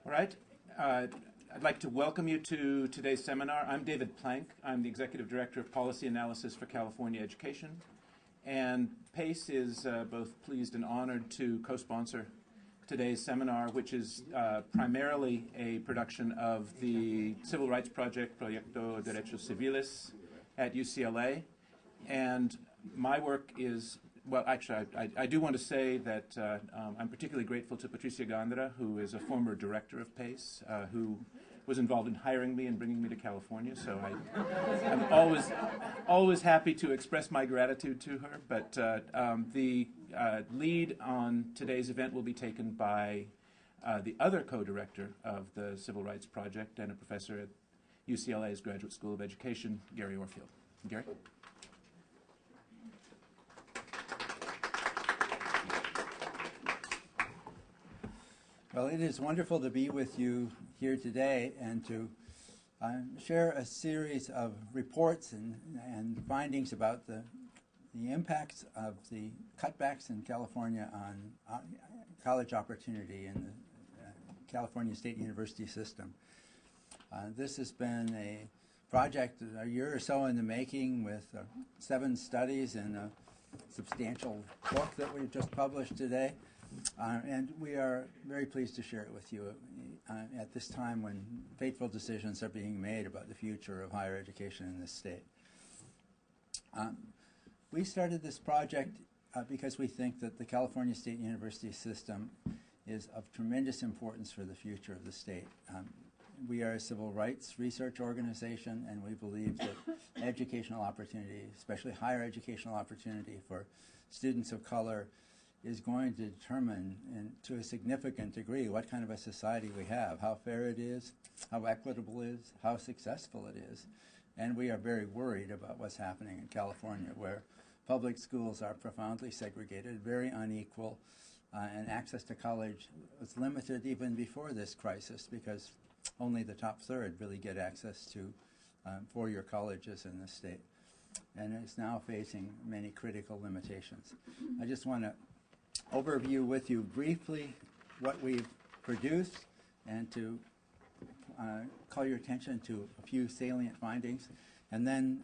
All right. I'd like to welcome you to today's seminar. I'm David Plank. I'm the Executive Director of Policy Analysis for California Education. And PACE is both pleased and honored to co-sponsor today's seminar, which is primarily a production of the Civil Rights Project, Proyecto Derechos Civiles, at UCLA. And my work is, well, actually, I do want to say that I'm particularly grateful to Patricia Gándara, who is a former director of PACE, who was involved in hiring me and bringing me to California. So I'm always happy to express my gratitude to her. But the lead on today's event will be taken by the other co-director of the Civil Rights Project and a professor at UCLA's Graduate School of Education, Gary Orfield. Gary? Well, it is wonderful to be with you here today and to share a series of reports and findings about the impacts of the cutbacks in California on college opportunity in the California State University system. This has been a project a year or so in the making with 7 studies and a substantial book that we've just published today. And we are very pleased to share it with you at this time when fateful decisions are being made about the future of higher education in this state. We started this project because we think that the California State University system is of tremendous importance for the future of the state. We are a civil rights research organization, and we believe that educational opportunity, especially higher educational opportunity for students of color, is going to determine, to a significant degree, what kind of a society we have, how fair it is, how equitable it is, how successful it is. And we are very worried about what's happening in California, where public schools are profoundly segregated, very unequal, and access to college was limited even before this crisis because only the top third really get access to four-year colleges in the state. And it's now facing many critical limitations. I just want to overview with you briefly what we've produced and to call your attention to a few salient findings, and then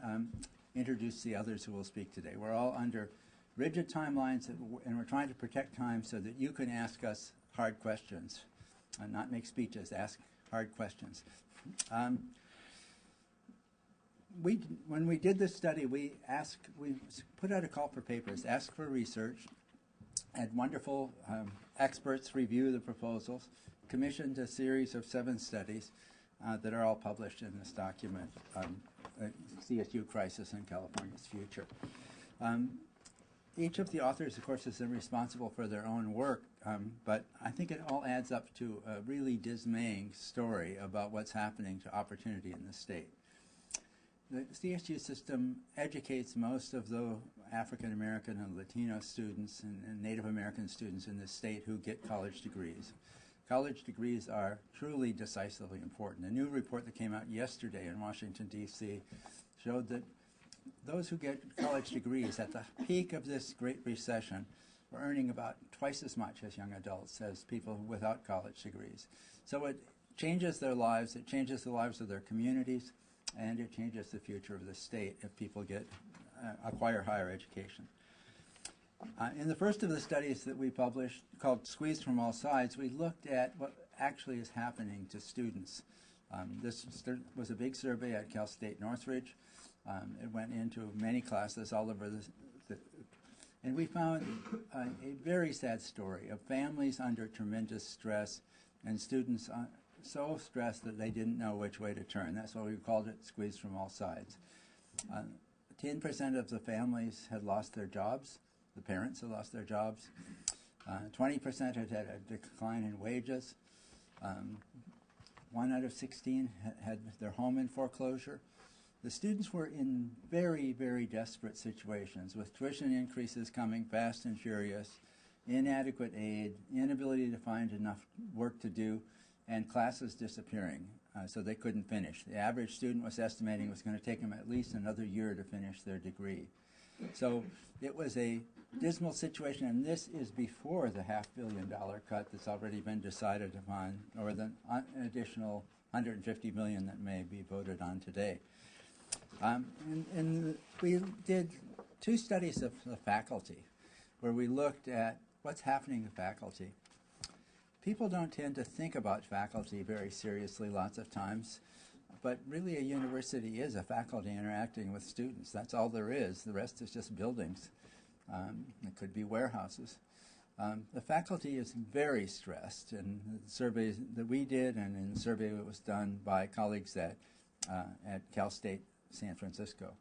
introduce the others who will speak today. We're all under rigid timelines, and we're trying to protect time so that you can ask us hard questions and not make speeches, ask hard questions. When we did this study, we put out a call for papers, asked for research, had wonderful experts review the proposals, commissioned a series of 7 studies that are all published in this document, CSU Crisis in California's Future. Each of the authors, of course, is responsible for their own work, but I think it all adds up to a really dismaying story about what's happening to opportunity in the state. The CSU system educates most of the African American and Latino students and Native American students in this state who get college degrees. College degrees are truly decisively important. A new report that came out yesterday in Washington, D.C. showed that those who get college degrees at the peak of this Great Recession were earning about twice as much as young adults as people without college degrees. So it changes their lives, it changes the lives of their communities, and it changes the future of the state if people acquire higher education. In the first of the studies that we published, called Squeezed from All Sides, we looked at what actually is happening to students. This was a big survey at Cal State Northridge. It went into many classes all over and we found a very sad story of families under tremendous stress and students so stressed that they didn't know which way to turn. That's why we called it Squeezed from All Sides. 10% of the families had lost their jobs. The parents had lost their jobs. 20% had had a decline in wages. 1 out of 16 had their home in foreclosure. The students were in very, very desperate situations with tuition increases coming fast and furious, inadequate aid, inability to find enough work to do, and classes disappearing, so they couldn't finish. The average student was estimating it was going to take them at least another year to finish their degree. So it was a dismal situation, and this is before the $500 million cut that's already been decided upon, or the additional $150 million that may be voted on today. And we did 2 studies of the faculty, where we looked at what's happening to faculty. People don't tend to think about faculty very seriously lots of times, but really a university is a faculty interacting with students. That's all there is. The rest is just buildings. It could be warehouses. The faculty is very stressed, and the surveys that we did and in the survey that was done by colleagues at Cal State San Francisco.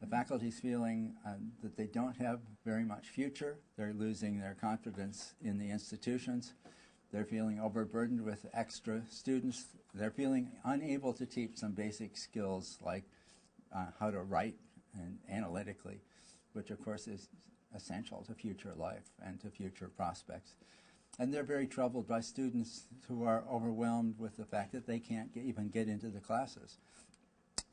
The faculty's feeling that they don't have very much future. They're losing their confidence in the institutions. They're feeling overburdened with extra students. They're feeling unable to teach some basic skills like how to write and analytically, which of course is essential to future life and to future prospects. And they're very troubled by students who are overwhelmed with the fact that they can't even get into the classes.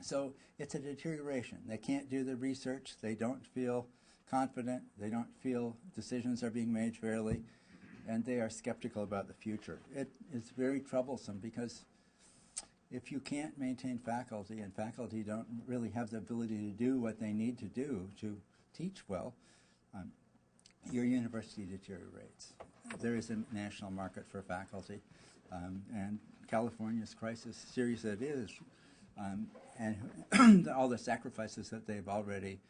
So it's a deterioration. They can't do the research. They don't feel confident. They don't feel decisions are being made fairly. And they are skeptical about the future. It is very troublesome because if you can't maintain faculty and faculty don't really have the ability to do what they need to do to teach well, your university deteriorates. There is a national market for faculty, and California's crisis, serious as it is, and all the sacrifices that they've already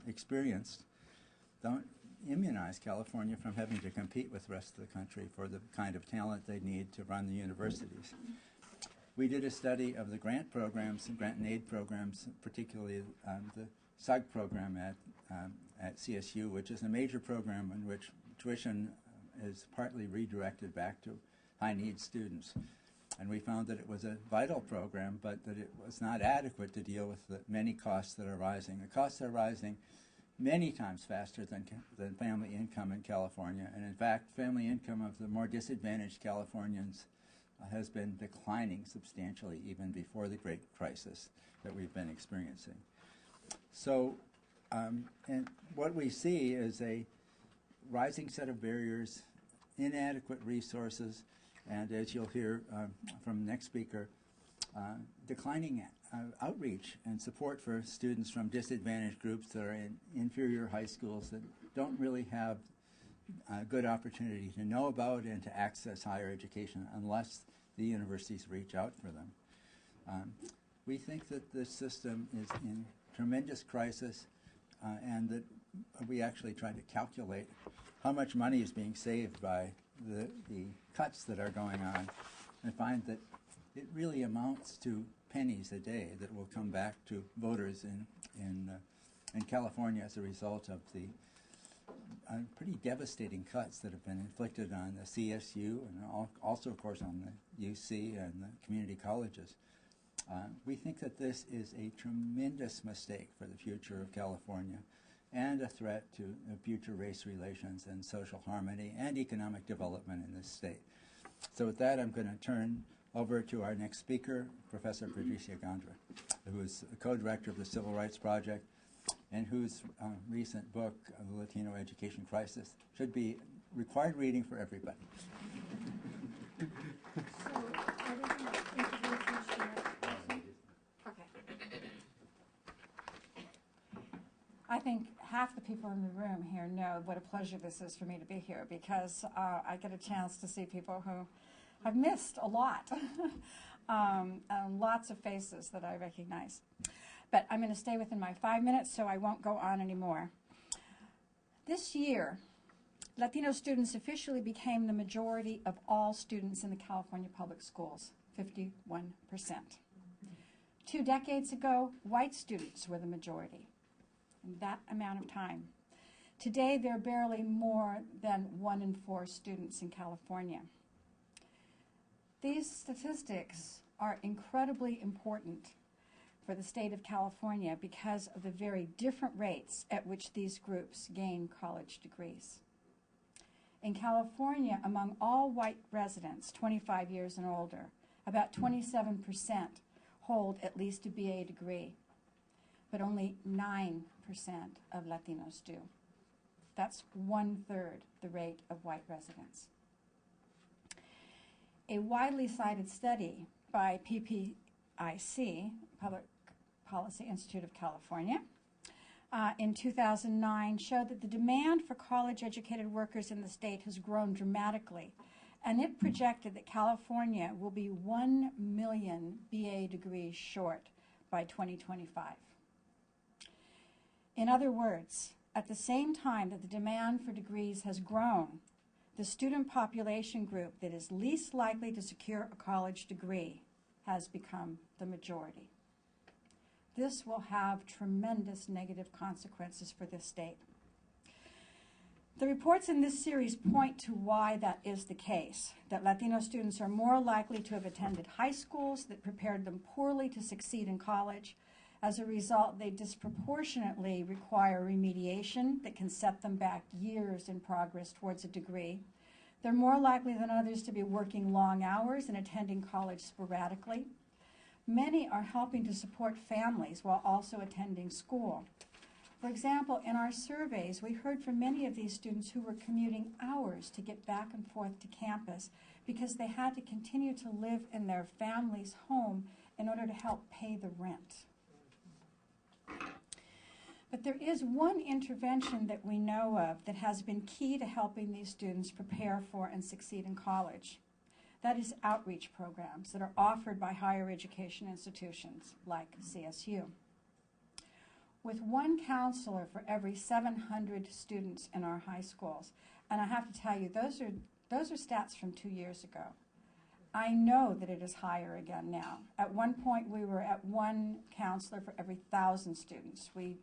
experienced don't immunize California from having to compete with the rest of the country for the kind of talent they need to run the universities. We did a study of the grant programs, grant and aid programs, particularly the SUG program at CSU, which is a major program in which tuition is partly redirected back to high-need students. And we found that it was a vital program, but that it was not adequate to deal with the many costs that are rising. The costs are rising many times faster than family income in California. And in fact, family income of the more disadvantaged Californians has been declining substantially even before the great crisis that we've been experiencing. So, and what we see is a rising set of barriers, inadequate resources, and as you'll hear from the next speaker, declining outreach and support for students from disadvantaged groups that are in inferior high schools that don't really have a good opportunity to know about and to access higher education unless the universities reach out for them. We think that this system is in tremendous crisis, and that we actually tried to calculate how much money is being saved by the cuts that are going on, and find that it really amounts to pennies a day that will come back to voters in California as a result of the pretty devastating cuts that have been inflicted on the CSU and also, of course, on the UC and the community colleges. We think that this is a tremendous mistake for the future of California and a threat to future race relations and social harmony and economic development in this state. So with that, I'm going to turn over to our next speaker, Professor Patricia Gándara, who is a co-director of the Civil Rights Project and whose recent book, The Latino Education Crisis, should be required reading for everybody. I think half the people in the room here know what a pleasure this is for me to be here, because I get a chance to see people who I've missed a lot, lots of faces that I recognize. But I'm going to stay within my 5 minutes, so I won't go on anymore. This year, Latino students officially became the majority of all students in the California public schools, 51%. 2 decades ago, white students were the majority in that amount of time. Today, they're barely more than 1 in 4 students in California. These statistics are incredibly important for the state of California because of the very different rates at which these groups gain college degrees. In California, among all white residents 25 years and older, about 27% hold at least a BA degree. but only 9% of Latinos do. That's 1/3 the rate of white residents. A widely cited study by PPIC, Public Policy Institute of California, in 2009 showed that the demand for college-educated workers in the state has grown dramatically, and it projected that California will be 1 million BA degrees short by 2025. In other words, at the same time that the demand for degrees has grown, the student population group that is least likely to secure a college degree has become the majority. This will have tremendous negative consequences for this state. The reports in this series point to why that is the case, that Latino students are more likely to have attended high schools that prepared them poorly to succeed in college. As a result, they disproportionately require remediation that can set them back years in progress towards a degree. They're more likely than others to be working long hours and attending college sporadically. Many are helping to support families while also attending school. For example, in our surveys, we heard from many of these students who were commuting hours to get back and forth to campus because they had to continue to live in their family's home in order to help pay the rent. But there is one intervention that we know of that has been key to helping these students prepare for and succeed in college. That is outreach programs that are offered by higher education institutions like CSU. With one counselor for every 700 students in our high schools, and I have to tell you, those are stats from 2 years ago. I know that it is higher again now. At one point, we were at one counselor for every 1,000 students. We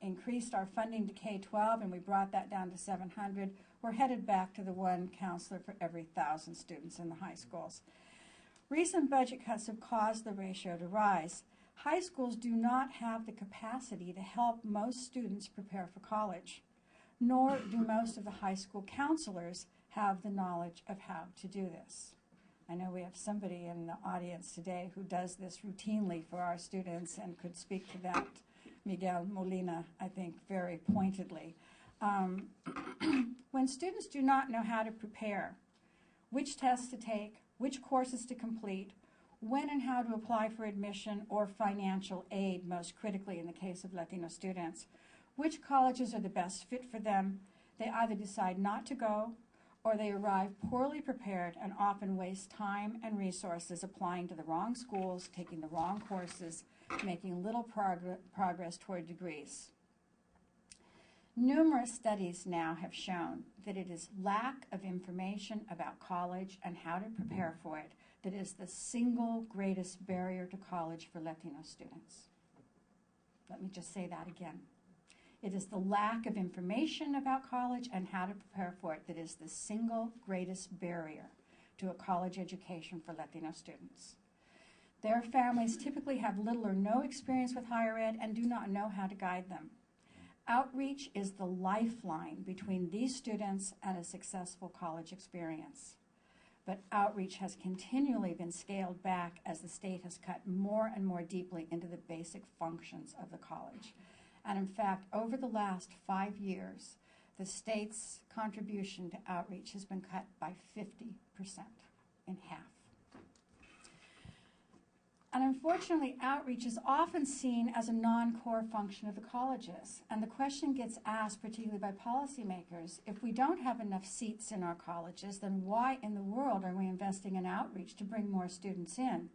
increased our funding to K-12, and we brought that down to 700. We're headed back to the one counselor for every 1,000 students in the high schools. Recent budget cuts have caused the ratio to rise. High schools do not have the capacity to help most students prepare for college, nor do most of the high school counselors have the knowledge of how to do this. I know we have somebody in the audience today who does this routinely for our students and could speak to that, Miguel Molina, I think, very pointedly. When students do not know how to prepare, which tests to take, which courses to complete, when and how to apply for admission or financial aid, most critically in the case of Latino students, which colleges are the best fit for them, they either decide not to go or they arrive poorly prepared and often waste time and resources applying to the wrong schools, taking the wrong courses, making little progress toward degrees. Numerous studies now have shown that it is lack of information about college and how to prepare for it that is the single greatest barrier to college for Latino students. Let me just say that again. It is the lack of information about college and how to prepare for it that is the single greatest barrier to a college education for Latino students. Their families typically have little or no experience with higher ed and do not know how to guide them. Outreach is the lifeline between these students and a successful college experience. But outreach has continually been scaled back as the state has cut more and more deeply into the basic functions of the college. And in fact, over the last 5 years, the state's contribution to outreach has been cut by 50%, in half. And unfortunately, outreach is often seen as a non-core function of the colleges. And the question gets asked, particularly by policymakers, if we don't have enough seats in our colleges, then why in the world are we investing in outreach to bring more students in?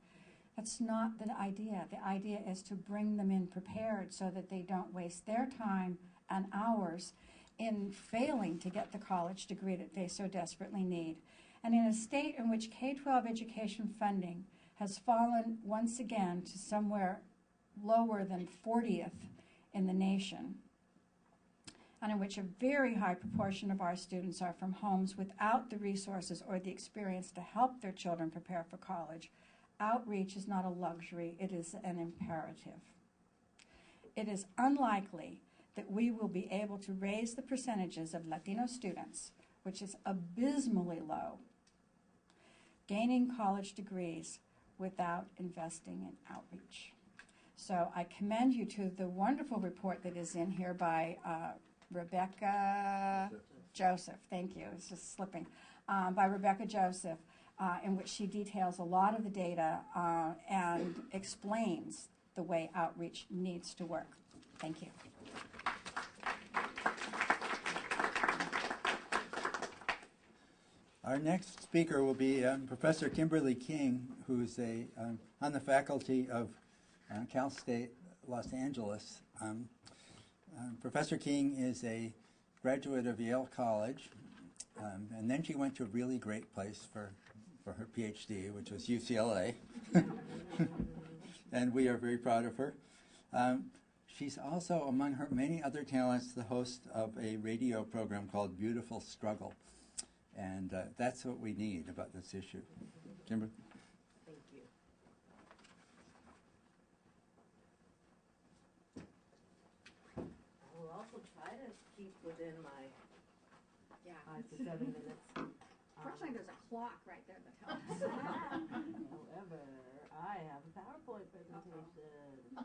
That's not the idea. The idea is to bring them in prepared so that they don't waste their time and hours in failing to get the college degree that they so desperately need. And in a state in which K-12 education funding has fallen once again to somewhere lower than 40th in the nation, and in which a very high proportion of our students are from homes without the resources or the experience to help their children prepare for college, outreach is not a luxury, it is an imperative. It is unlikely that we will be able to raise the percentages of Latino students, which is abysmally low, gaining college degrees without investing in outreach. So I commend you to the wonderful report that is in here by Rebecca Joseph. Thank you. It's just slipping. By Rebecca Joseph, in which she details a lot of the data and explains the way outreach needs to work. Thank you. Our next speaker will be Professor Kimberly King, who's on the faculty of Cal State Los Angeles. Professor King is a graduate of Yale College, and then she went to a really great place for her PhD, which was UCLA. And we are very proud of her. She's also, among her many other talents, the host of a radio program called Beautiful Struggle. And that's what we need about this issue. Kimberly? Thank you. I will also try to keep within my 5 to 7 minutes. Fortunately, there's a clock right there that helps. However, I have a PowerPoint presentation. I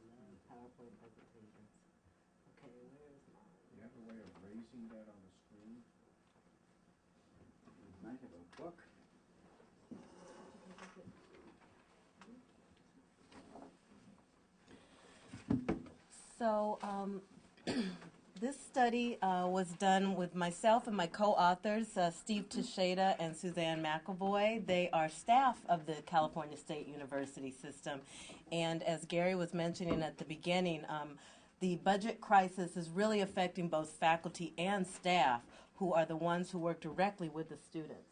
love PowerPoint presentations. Okay, where is mine? You have a way of raising that on the screen? You might have a book. So this study was done with myself and my co-authors, Steve Teixeira and Suzanne McAvoy. They are staff of the California State University system. And as Gary was mentioning at the beginning, the budget crisis is really affecting both faculty and staff, who are the ones who work directly with the students.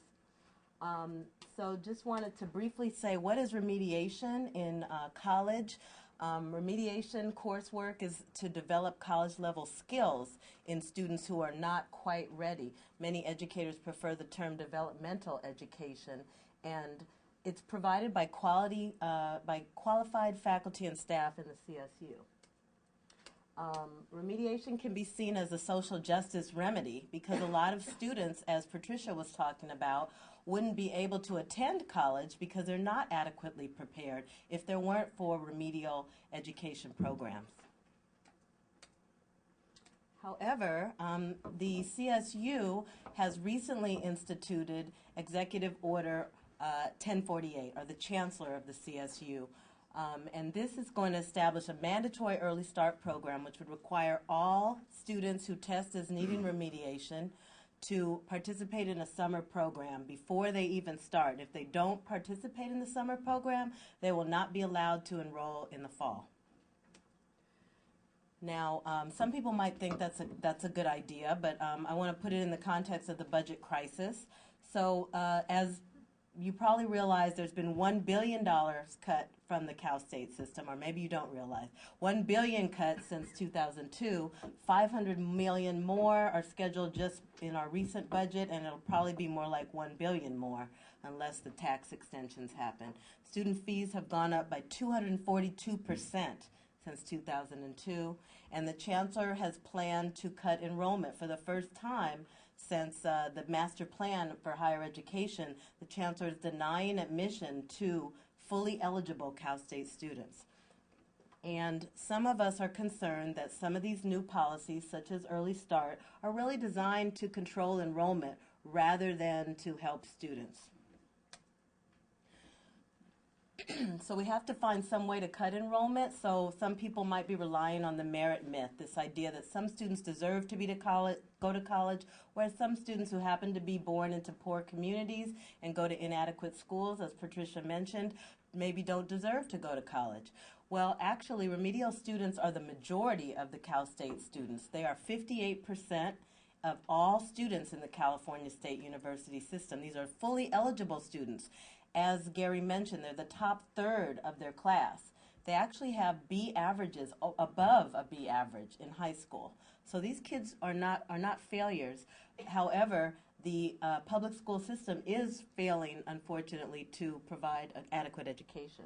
So just wanted to briefly say, what is remediation in college? Remediation coursework is to develop college-level skills in students who are not quite ready. Many educators prefer the term developmental education, and it's provided by qualified faculty and staff in the CSU. Remediation can be seen as a social justice remedy because a lot of students, as Patricia was talking about, wouldn't be able to attend college because they're not adequately prepared if there weren't for remedial education programs. However, the CSU has recently instituted Executive Order 1048, or the Chancellor of the CSU. And this is going to establish a mandatory early start program which would require all students who test as needing remediation to participate in a summer program before they even start. If they don't participate in the summer program, they will not be allowed to enroll in the fall. Now, some people might think that's a good idea, but I want to put it in the context of the budget crisis. So as you probably realize, there's been $1 billion cut from the Cal State system, or maybe you don't realize. $1 billion cut since 2002. $500 million more are scheduled just in our recent budget, and it'll probably be more like $1 billion more unless the tax extensions happen. Student fees have gone up by 242% since 2002, and the Chancellor has planned to cut enrollment for the first time since the master plan for higher education. The Chancellor is denying admission to fully eligible Cal State students. And some of us are concerned that some of these new policies, such as early start, are really designed to control enrollment rather than to help students. So we have to find some way to cut enrollment. So some people might be relying on the merit myth, this idea that some students deserve to go to college, whereas some students who happen to be born into poor communities and go to inadequate schools, as Patricia mentioned, maybe don't deserve to go to college. Well, actually, remedial students are the majority of the Cal State students. They are 58% of all students in the California State University system. These are fully eligible students. As Gary mentioned, they're the top third of their class. They actually have B averages above a B average in high school. So these kids are not failures. However, the public school system is failing, unfortunately, to provide an adequate education.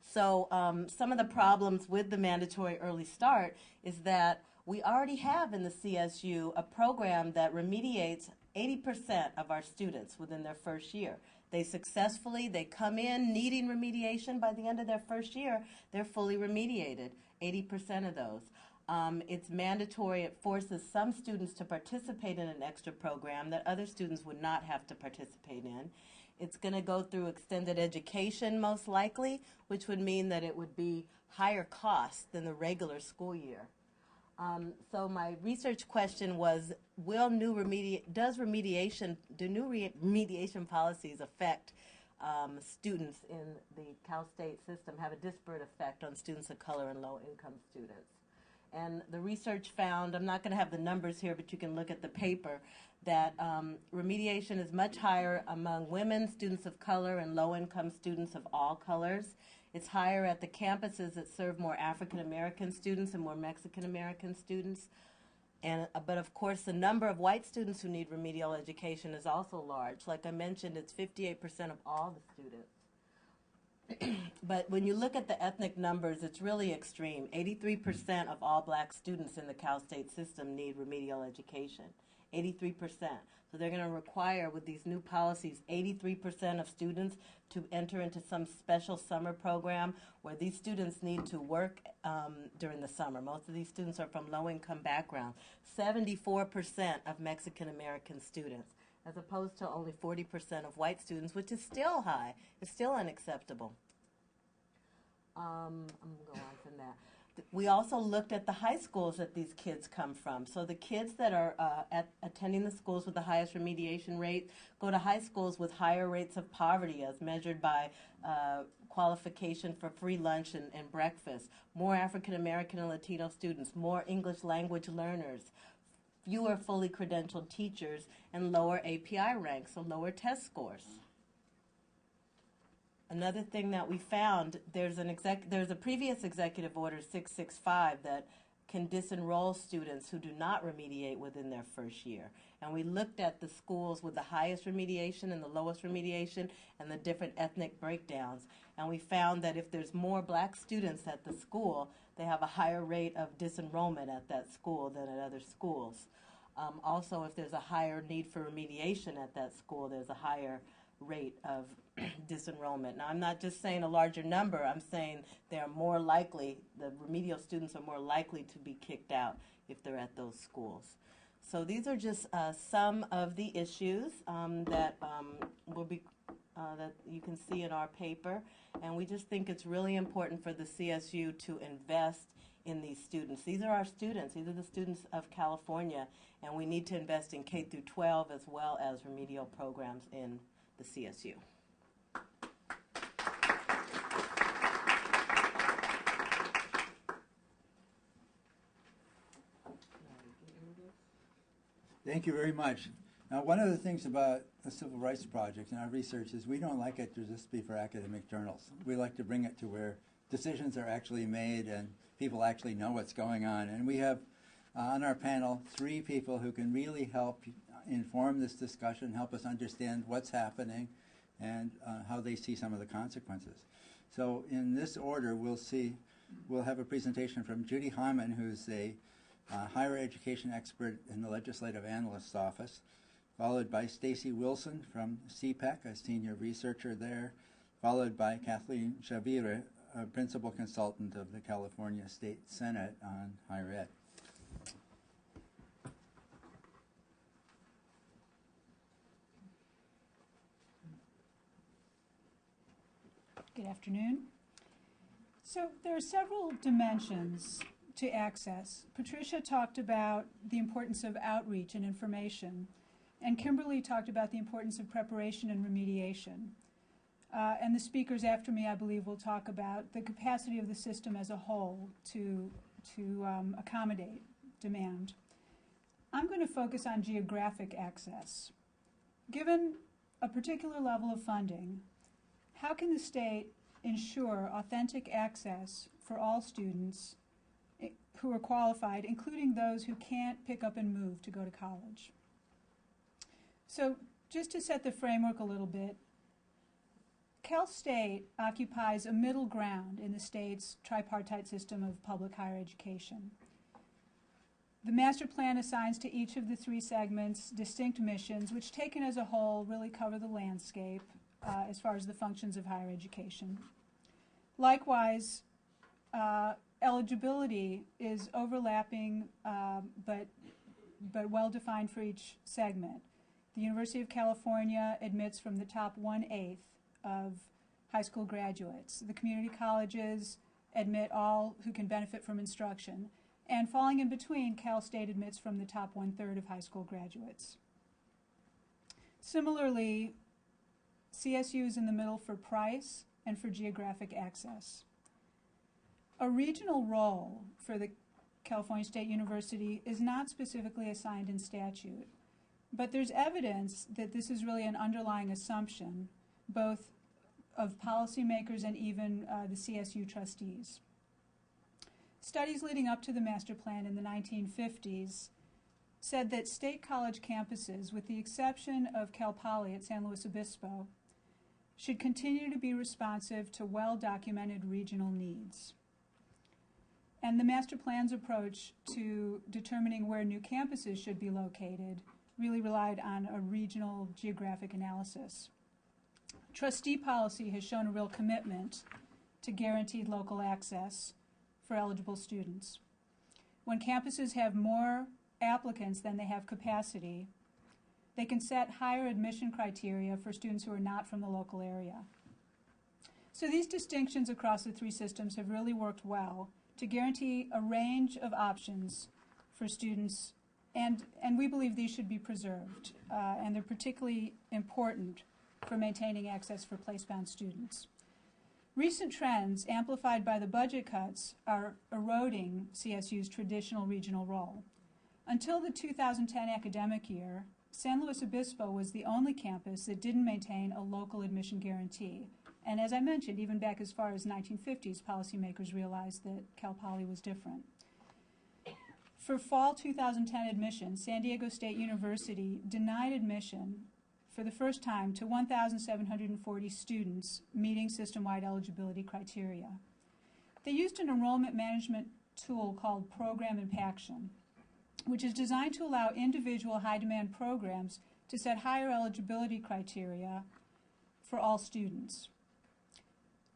So some of the problems with the mandatory early start is that we already have in the CSU a program that remediates 80% of our students within their first year. They come in needing remediation. By the end of their first year, they're fully remediated, 80% of those. It's mandatory. It forces some students to participate in an extra program that other students would not have to participate in. It's going to go through extended education, most likely, which would mean that it would be higher cost than the regular school year. So my research question was, do new remediation policies affect students in the Cal State system, have a disparate effect on students of color and low-income students? And the research found, I'm not going to have the numbers here, but you can look at the paper, that remediation is much higher among women, students of color, and low-income students of all colors. It's higher at the campuses that serve more African American students and more Mexican American students. But of course, the number of white students who need remedial education is also large. Like I mentioned, it's 58% of all the students. But when you look at the ethnic numbers, it's really extreme. 83% of all black students in the Cal State system need remedial education. 83%. So they're going to require, with these new policies, 83% of students to enter into some special summer program where these students need to work during the summer. Most of these students are from low-income backgrounds. 74% of Mexican American students, as opposed to only 40% of white students, which is still high. It's still unacceptable. I'm going to go on from that. We also looked at the high schools that these kids come from. So the kids that are attending the schools with the highest remediation rate go to high schools with higher rates of poverty as measured by qualification for free lunch and breakfast, more African American and Latino students, more English language learners, fewer fully credentialed teachers, and lower API ranks, so lower test scores. Another thing that we found, there's a previous executive order 665 that can disenroll students who do not remediate within their first year. And we looked at the schools with the highest remediation and the lowest remediation and the different ethnic breakdowns. And we found that if there's more black students at the school, they have a higher rate of disenrollment at that school than at other schools. Also, if there's a higher need for remediation at that school, there's a higher rate of disenrollment. Now, I'm not just saying a larger number, I'm saying they're more likely, the remedial students are more likely to be kicked out if they're at those schools. So these are just some of the issues that that you can see in our paper, and we just think it's really important for the CSU to invest in these students. These are our students. These are the students of California, and we need to invest in K through 12 as well as remedial programs in the CSU. Thank you very much. Now, one of the things about the Civil Rights Project and our research is we don't like it to just be for academic journals. We like to bring it to where decisions are actually made and people actually know what's going on. And we have on our panel 3 people who can really help inform this discussion, help us understand what's happening and how they see some of the consequences. So in this order, we'll have a presentation from Judy Hyman, who's a higher education expert in the Legislative Analyst's Office, followed by Stacy Wilson from CPEC, a senior researcher there, followed by Kathleen Shavira, a principal consultant of the California State Senate on higher ed. Good afternoon. So there are several dimensions to access. Patricia talked about the importance of outreach and information, and Kimberly talked about the importance of preparation and remediation. And the speakers after me, I believe, will talk about the capacity of the system as a whole to accommodate demand. I'm going to focus on geographic access. Given a particular level of funding, how can the state ensure authentic access for all students who are qualified, including those who can't pick up and move to go to college? So just to set the framework a little bit, Cal State occupies a middle ground in the state's tripartite system of public higher education. The master plan assigns to each of the three segments distinct missions, which taken as a whole really cover the landscape as far as the functions of higher education. Likewise, eligibility is overlapping but well defined for each segment. The University of California admits from the top 1/8 of high school graduates. The community colleges admit all who can benefit from instruction. And falling in between, Cal State admits from the top 1/3 of high school graduates. Similarly, CSU is in the middle for price and for geographic access. A regional role for the California State University is not specifically assigned in statute, but there's evidence that this is really an underlying assumption, both of policymakers and even the CSU trustees. Studies leading up to the master plan in the 1950s said that state college campuses, with the exception of Cal Poly at San Luis Obispo, should continue to be responsive to well-documented regional needs. And the master plan's approach to determining where new campuses should be located really relied on a regional geographic analysis. Trustee policy has shown a real commitment to guaranteed local access for eligible students. When campuses have more applicants than they have capacity, they can set higher admission criteria for students who are not from the local area. So these distinctions across the three systems have really worked well to guarantee a range of options for students, and we believe these should be preserved, and they're particularly important for maintaining access for place-bound students. Recent trends, amplified by the budget cuts, are eroding CSU's traditional regional role. Until the 2010 academic year, San Luis Obispo was the only campus that didn't maintain a local admission guarantee. And as I mentioned, even back as far as 1950s, policymakers realized that Cal Poly was different. For fall 2010 admission, San Diego State University denied admission for the first time to 1,740 students meeting system-wide eligibility criteria. They used an enrollment management tool called Program Impaction, which is designed to allow individual high-demand programs to set higher eligibility criteria for all students.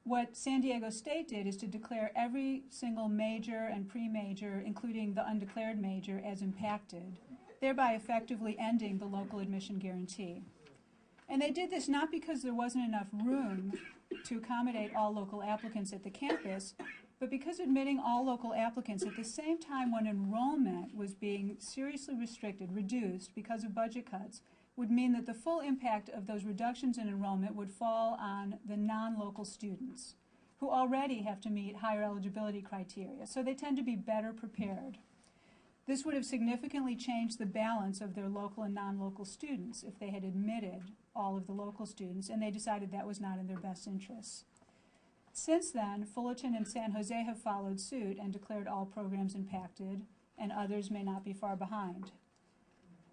What San Diego State did is to declare every single major and pre-major, including the undeclared major, as impacted, thereby effectively ending the local admission guarantee. And they did this not because there wasn't enough room to accommodate all local applicants at the campus, but because admitting all local applicants at the same time when enrollment was being seriously reduced because of budget cuts, would mean that the full impact of those reductions in enrollment would fall on the non-local students, who already have to meet higher eligibility criteria, so they tend to be better prepared. This would have significantly changed the balance of their local and non-local students if they had admitted all of the local students, and they decided that was not in their best interests. Since then, Fullerton and San Jose have followed suit and declared all programs impacted, and others may not be far behind.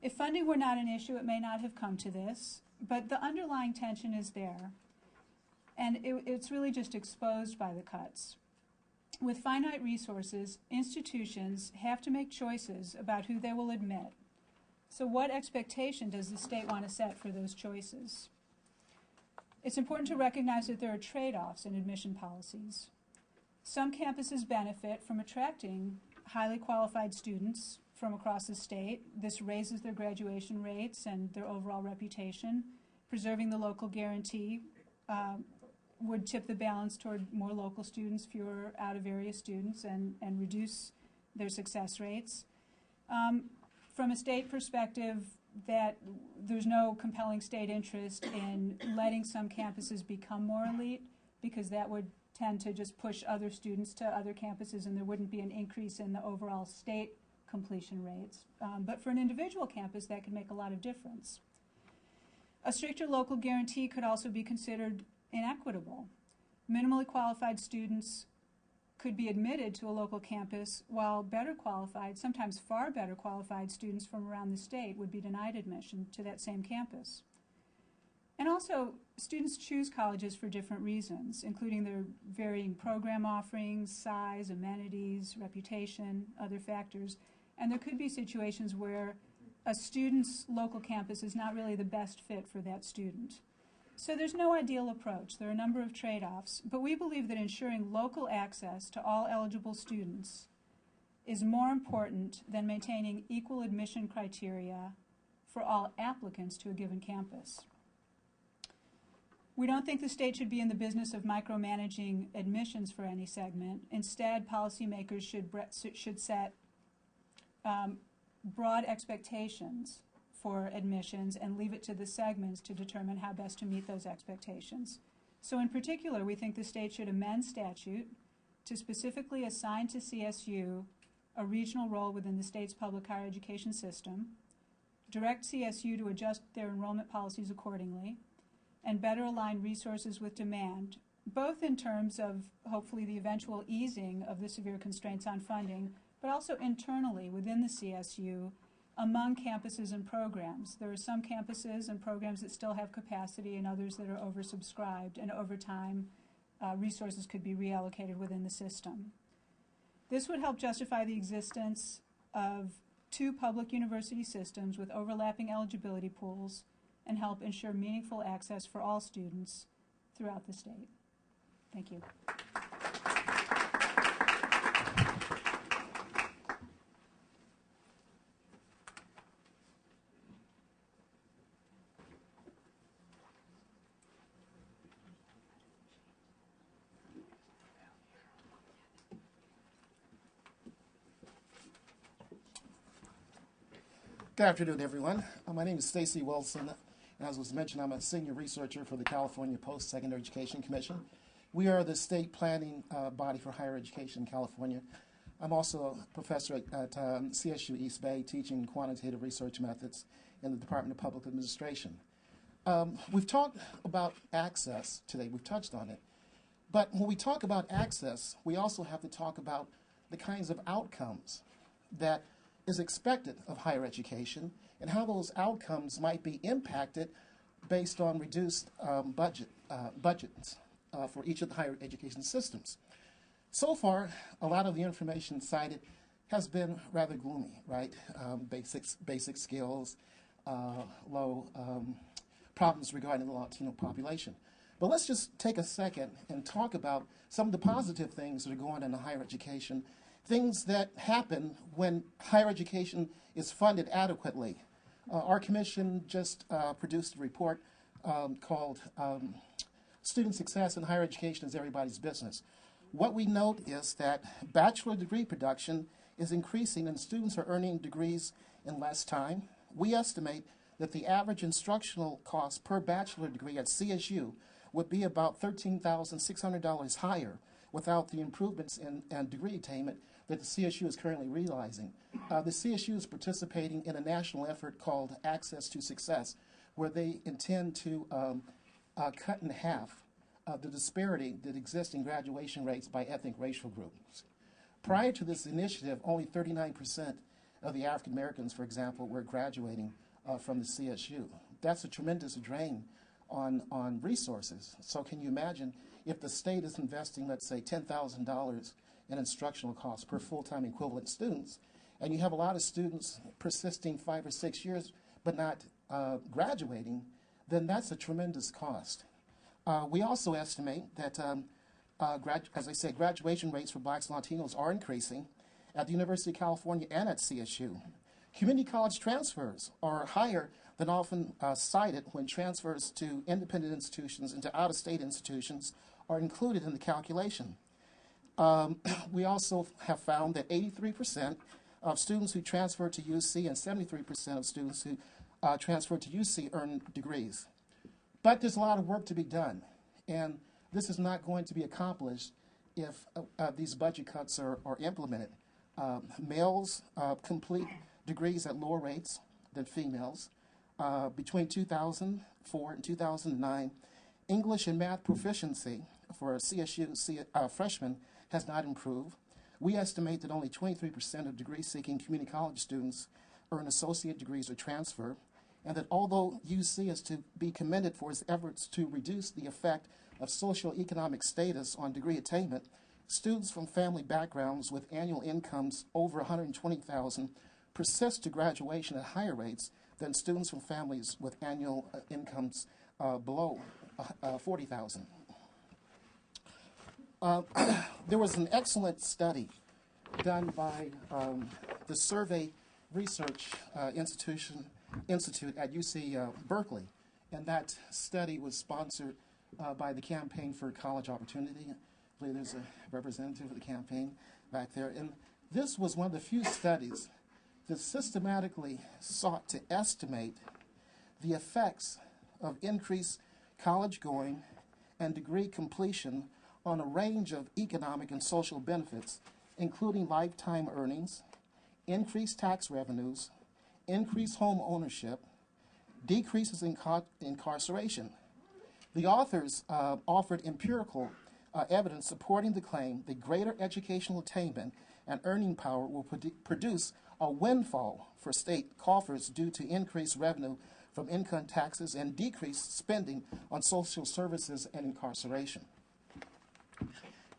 If funding were not an issue, it may not have come to this, but the underlying tension is there, and it's really just exposed by the cuts. With finite resources, institutions have to make choices about who they will admit. So what expectation does the state want to set for those choices? It's important to recognize that there are trade-offs in admission policies. Some campuses benefit from attracting highly qualified students from across the state. This raises their graduation rates and their overall reputation. Preserving the local guarantee would tip the balance toward more local students, fewer out-of-area students, and reduce their success rates. From a state perspective, that there's no compelling state interest in letting some campuses become more elite, because that would tend to just push other students to other campuses and there wouldn't be an increase in the overall state completion rates. But for an individual campus, that could make a lot of difference. A stricter local guarantee could also be considered inequitable. Minimally qualified students could be admitted to a local campus, while better qualified, sometimes far better qualified students from around the state would be denied admission to that same campus. And also, students choose colleges for different reasons, including their varying program offerings, size, amenities, reputation, other factors. And there could be situations where a student's local campus is not really the best fit for that student. So there's no ideal approach. There are a number of trade-offs, but we believe that ensuring local access to all eligible students is more important than maintaining equal admission criteria for all applicants to a given campus. We don't think the state should be in the business of micromanaging admissions for any segment. Instead, policymakers should set broad expectations for admissions and leave it to the segments to determine how best to meet those expectations. So in particular, we think the state should amend statute to specifically assign to CSU a regional role within the state's public higher education system, direct CSU to adjust their enrollment policies accordingly, and better align resources with demand, both in terms of hopefully the eventual easing of the severe constraints on funding, but also internally within the CSU among campuses and programs. There are some campuses and programs that still have capacity and others that are oversubscribed, and over time resources could be reallocated within the system. This would help justify the existence of two public university systems with overlapping eligibility pools and help ensure meaningful access for all students throughout the state. Thank you. Good afternoon, everyone. My name is Stacy Wilson. As was mentioned, I'm a senior researcher for the California Postsecondary Education Commission. We are the state planning body for higher education in California. I'm also a professor at CSU East Bay, teaching quantitative research methods in the Department of Public Administration. We've talked about access today. We've touched on it. But when we talk about access, we also have to talk about the kinds of outcomes that is expected of higher education and how those outcomes might be impacted based on reduced budgets for each of the higher education systems. So far, a lot of the information cited has been rather gloomy, right? Basic skills, low problems regarding the Latino population. But let's just take a second and talk about some of the positive things that are going on in higher education, things that happen when higher education is funded adequately. Our commission just produced a report called Student Success in Higher Education is Everybody's Business. What we note is that bachelor degree production is increasing and students are earning degrees in less time. We estimate that the average instructional cost per bachelor degree at CSU would be about $13,600 higher without the improvements in degree attainment that the CSU is currently realizing. The CSU is participating in a national effort called Access to Success, where they intend to cut in half the disparity that exists in graduation rates by ethnic racial groups. Prior to this initiative, only 39% of the African Americans, for example, were graduating from the CSU. That's a tremendous drain on resources. So can you imagine if the state is investing, let's say, $10,000 in instructional costs per full-time equivalent students, and you have a lot of students persisting 5 or 6 years but not graduating, then that's a tremendous cost. We also estimate that, as I said, graduation rates for blacks and Latinos are increasing at the University of California and at CSU. Community college transfers are higher than often cited when transfers to independent institutions and to out-of-state institutions are included in the calculation. We also have found that 83% of students who transfer to UC and 73% of students who transfer to UC earn degrees. But there's a lot of work to be done, and this is not going to be accomplished if these budget cuts are implemented. Males complete degrees at lower rates than females. Between 2004 and 2009, English and math proficiency for CSU freshmen has not improved. We estimate that only 23% of degree-seeking community college students earn associate degrees or transfer, and that although UC is to be commended for its efforts to reduce the effect of socioeconomic status on degree attainment, students from family backgrounds with annual incomes over $120,000 persist to graduation at higher rates than students from families with annual incomes below $40,000. There was an excellent study done by the Survey Research Institute at UC Berkeley, and that study was sponsored by the Campaign for College Opportunity. I believe there's a representative of the campaign back there. And this was one of the few studies that systematically sought to estimate the effects of increased college going and degree completion on a range of economic and social benefits, including lifetime earnings, increased tax revenues, increased home ownership, decreases in incarceration. The authors offered empirical evidence supporting the claim that greater educational attainment and earning power will produce a windfall for state coffers due to increased revenue from income taxes and decreased spending on social services and incarceration.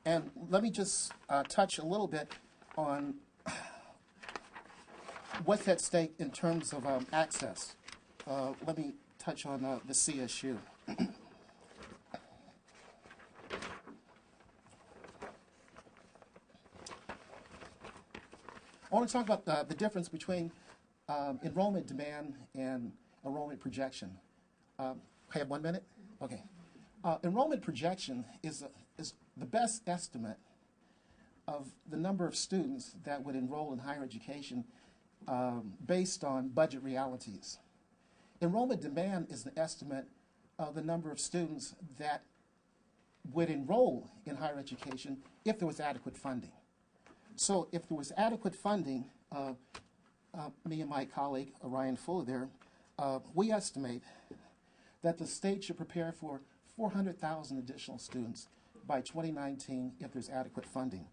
And let me just touch a little bit on what's at stake in terms of access. Let me touch on the CSU. I want to talk about the difference between enrollment demand and enrollment projection. I have 1 minute? Okay. Enrollment projection is the best estimate of the number of students that would enroll in higher education based on budget realities. Enrollment demand is an estimate of the number of students that would enroll in higher education if there was adequate funding. So if there was adequate funding, me and my colleague, Ryan Fuller there, we estimate that the state should prepare for 400,000 additional students by 2019 if there's adequate funding.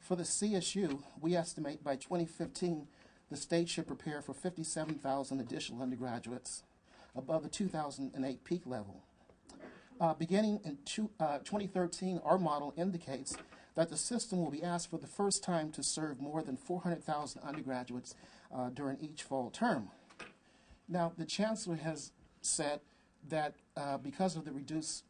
For the CSU, we estimate by 2015 the state should prepare for 57,000 additional undergraduates above the 2008 peak level. Beginning in 2013, our model indicates that the system will be asked for the first time to serve more than 400,000 undergraduates during each fall term. Now, the chancellor has said that because of the reduced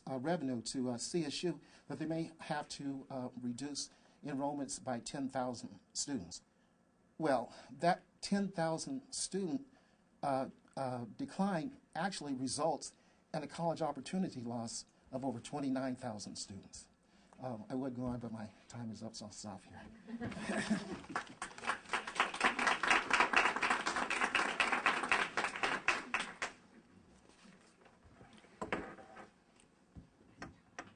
revenue to CSU, that they may have to reduce enrollments by 10,000 students. Well, that 10,000 student decline actually results in a college opportunity loss of over 29,000 students. I would go on, but my time is up, so I'll stop here.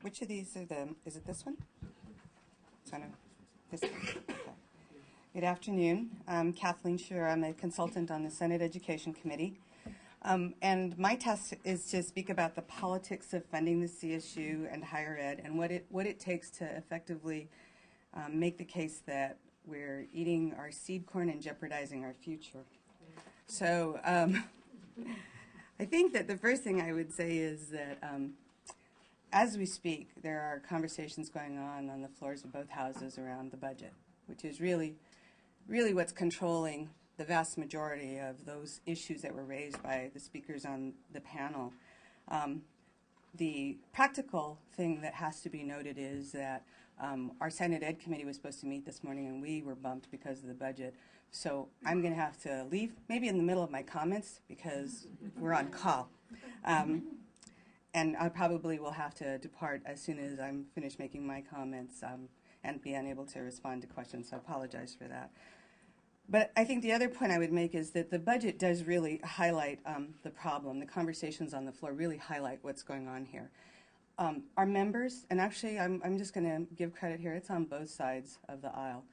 Which of these are is it this one? This one. Okay. Good afternoon. I'm Kathleen Schur. I'm a consultant on the Senate Education Committee. And my task is to speak about the politics of funding the CSU and higher ed and what it takes to effectively make the case that we're eating our seed corn and jeopardizing our future. So I think that the first thing I would say is that as we speak, there are conversations going on the floors of both houses around the budget, which is really what's controlling the vast majority of those issues that were raised by the speakers on the panel. The practical thing that has to be noted is that our Senate Ed Committee was supposed to meet this morning, and we were bumped because of the budget. So I'm going to have to leave, maybe in the middle of my comments, because we're on call. And I probably will have to depart as soon as I'm finished making my comments and be unable to respond to questions, so I apologize for that. But I think the other point I would make is that the budget does really highlight the problem. The conversations on the floor really highlight what's going on here. Our members, and actually I'm just going to give credit here, it's on both sides of the aisle.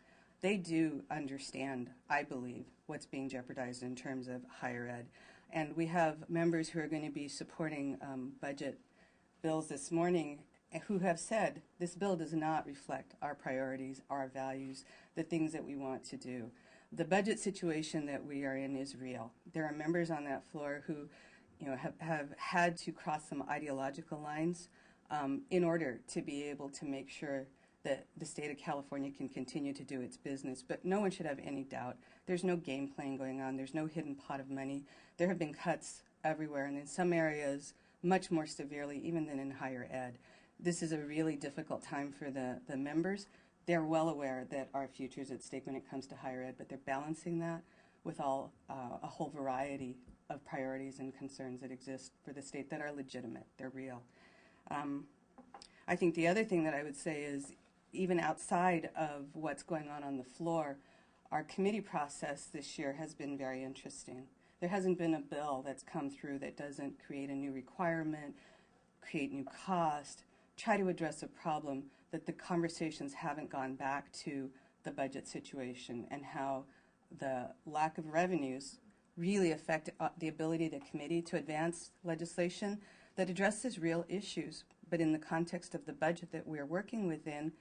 They do understand, I believe, what's being jeopardized in terms of higher ed. And we have members who are going to be supporting budget bills this morning who have said this bill does not reflect our priorities, our values, the things that we want to do. The budget situation that we are in is real. There are members on that floor who have had to cross some ideological lines in order to be able to make sure that the state of California can continue to do its business. But no one should have any doubt. There's no game playing going on. There's no hidden pot of money. There have been cuts everywhere, and in some areas much more severely even than in higher ed. This is a really difficult time for the members. They're well aware that our future is at stake when it comes to higher ed, but they're balancing that with a whole variety of priorities and concerns that exist for the state that are legitimate. They're real. I think the other thing that I would say is, even outside of what's going on the floor, our committee process this year has been very interesting. There hasn't been a bill that's come through that doesn't create a new requirement, create new cost, try to address a problem, that the conversations haven't gone back to the budget situation and how the lack of revenues really affect the ability of the committee to advance legislation that addresses real issues. But in the context of the budget that we're working within,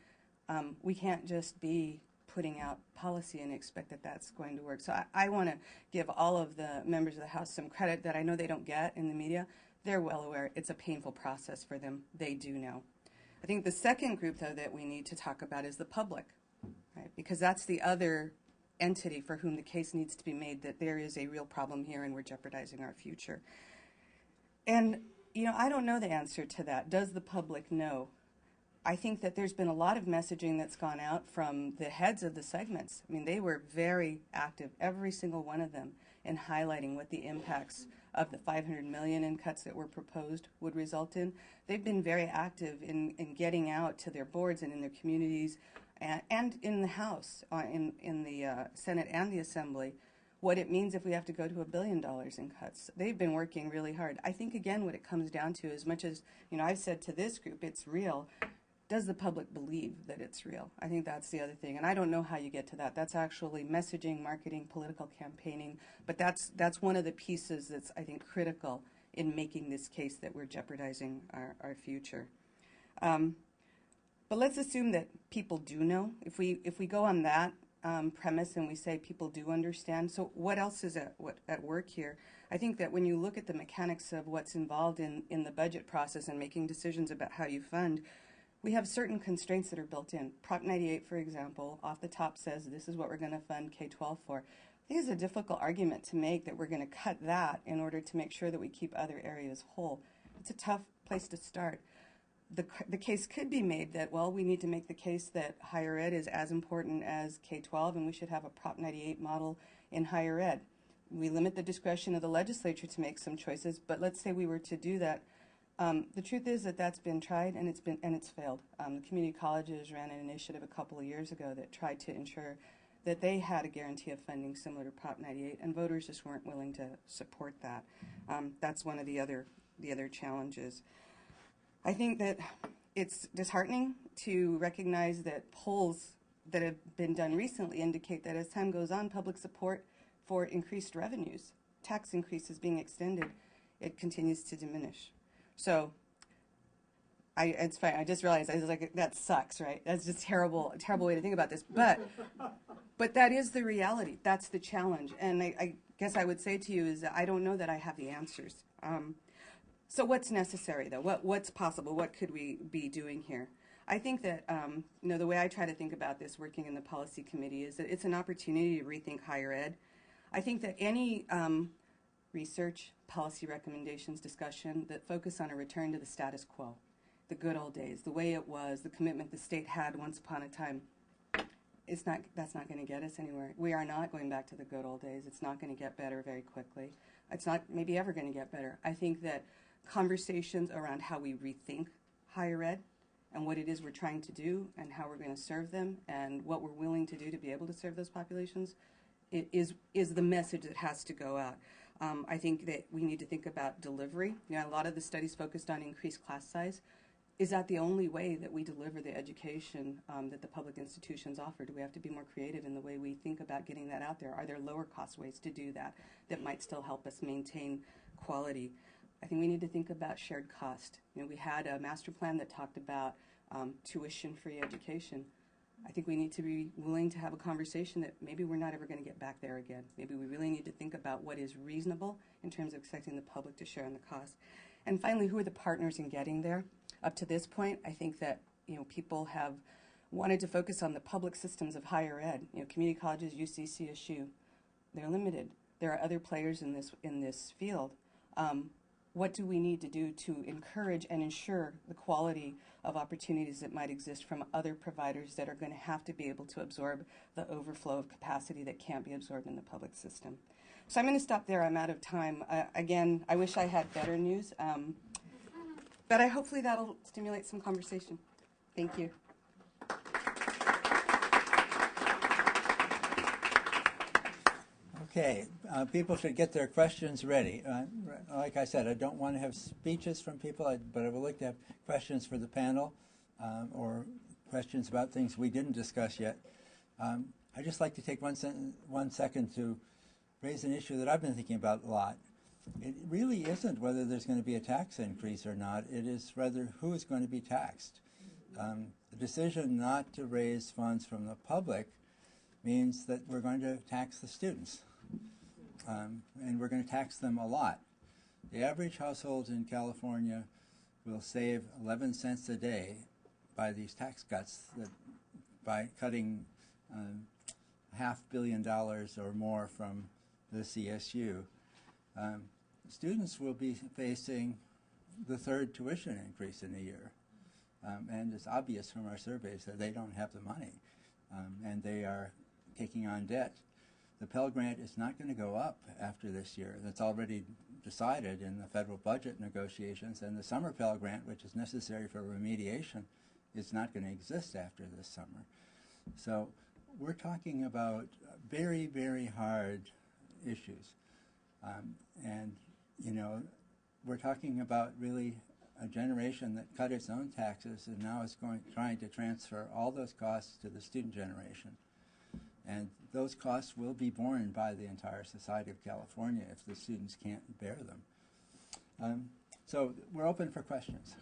we can't just be putting out policy and expect that that's going to work. So I want to give all of the members of the House some credit that I know they don't get in the media. They're well aware it's a painful process for them. They do know. I think the second group, though, that we need to talk about is the public, right? Because that's the other entity for whom the case needs to be made that there is a real problem here and we're jeopardizing our future. And, you know, I don't know the answer to that. Does the public know? I think that there's been a lot of messaging that's gone out from the heads of the segments. I mean, they were very active, every single one of them, in highlighting what the impacts of the $500 million in cuts that were proposed would result in. They've been very active in getting out to their boards and in their communities and in the House, in the Senate and the Assembly, what it means if we have to go to $1 billion in cuts. They've been working really hard. I think, again, what it comes down to, as much as, you know, I've said to this group, it's real, does the public believe that it's real? I think that's the other thing, and I don't know how you get to that. That's actually messaging, marketing, political campaigning, but that's one of the pieces that's, I think, critical in making this case that we're jeopardizing our future. But let's assume that people do know. If we go on that premise and we say people do understand, so what else is at work here? I think that when you look at the mechanics of what's involved in the budget process and making decisions about how you fund, we have certain constraints that are built in. Prop 98, for example, off the top says this is what we're going to fund K-12 for. I think it's a difficult argument to make that we're going to cut that in order to make sure that we keep other areas whole. It's a tough place to start. The case could be made that, well, we need to make the case that higher ed is as important as K-12 and we should have a Prop 98 model in higher ed. We limit the discretion of the legislature to make some choices, but let's say we were to do that. The truth is that that's been tried and it's failed. The community colleges ran an initiative a couple of years ago that tried to ensure that they had a guarantee of funding similar to Prop 98, and voters just weren't willing to support that. That's one of the other challenges. I think that it's disheartening to recognize that polls that have been done recently indicate that as time goes on, public support for increased revenues, tax increases being extended, it continues to diminish. So it's fine. I just realized, I was like, that sucks, right? That's just terrible way to think about this. But that is the reality. That's the challenge. And I guess I would say to you is that I don't know that I have the answers. So what's necessary, though? What's possible? What could we be doing here? I think that, you know, the way I try to think about this working in the policy committee is that it's an opportunity to rethink higher ed. I think that any research, policy recommendations, discussion that focus on a return to the status quo, the good old days, the way it was, the commitment the state had once upon a time, that's not going to get us anywhere. We are not going back to the good old days. It's not going to get better very quickly. It's not maybe ever going to get better. I think that conversations around how we rethink higher ed and what it is we're trying to do and how we're going to serve them and what we're willing to do to be able to serve those populations is the message that has to go out. I think that we need to think about delivery. You know, a lot of the studies focused on increased class size. Is that the only way that we deliver the education that the public institutions offer? Do we have to be more creative in the way we think about getting that out there? Are there lower cost ways to do that that might still help us maintain quality? I think we need to think about shared cost. You know, we had a master plan that talked about tuition-free education. I think we need to be willing to have a conversation that maybe we're not ever going to get back there again. Maybe we really need to think about what is reasonable in terms of expecting the public to share in the cost. And finally, who are the partners in getting there? Up to this point, I think that, you know, people have wanted to focus on the public systems of higher ed. You know, community colleges, UC, CSU, they're limited. There are other players in this field. What do we need to do to encourage and ensure the quality of opportunities that might exist from other providers that are going to have to be able to absorb the overflow of capacity that can't be absorbed in the public system? So I'm going to stop there. I'm out of time. Again, I wish I had better news, but hopefully that'll stimulate some conversation. Thank you. Okay, people should get their questions ready. Like I said, I don't want to have speeches from people, but I would like to have questions for the panel or questions about things we didn't discuss yet. I'd just like to take one second to raise an issue that I've been thinking about a lot. It really isn't whether there's going to be a tax increase or not. It is rather who is going to be taxed. The decision not to raise funds from the public means that we're going to tax the students. And we're going to tax them a lot. The average household in California will save 11 cents a day by these tax cuts, by cutting $500 million or more from the CSU. Students will be facing the third tuition increase in a year. And it's obvious from our surveys that they don't have the money. And they are taking on debt. The Pell Grant is not going to go up after this year. That's already decided in the federal budget negotiations. And the summer Pell Grant, which is necessary for remediation, is not going to exist after this summer. So we're talking about very, very hard issues. And, you know, we're talking about really a generation that cut its own taxes and now is trying to transfer all those costs to the student generation. And those costs will be borne by the entire society of California if the students can't bear them. So we're open for questions.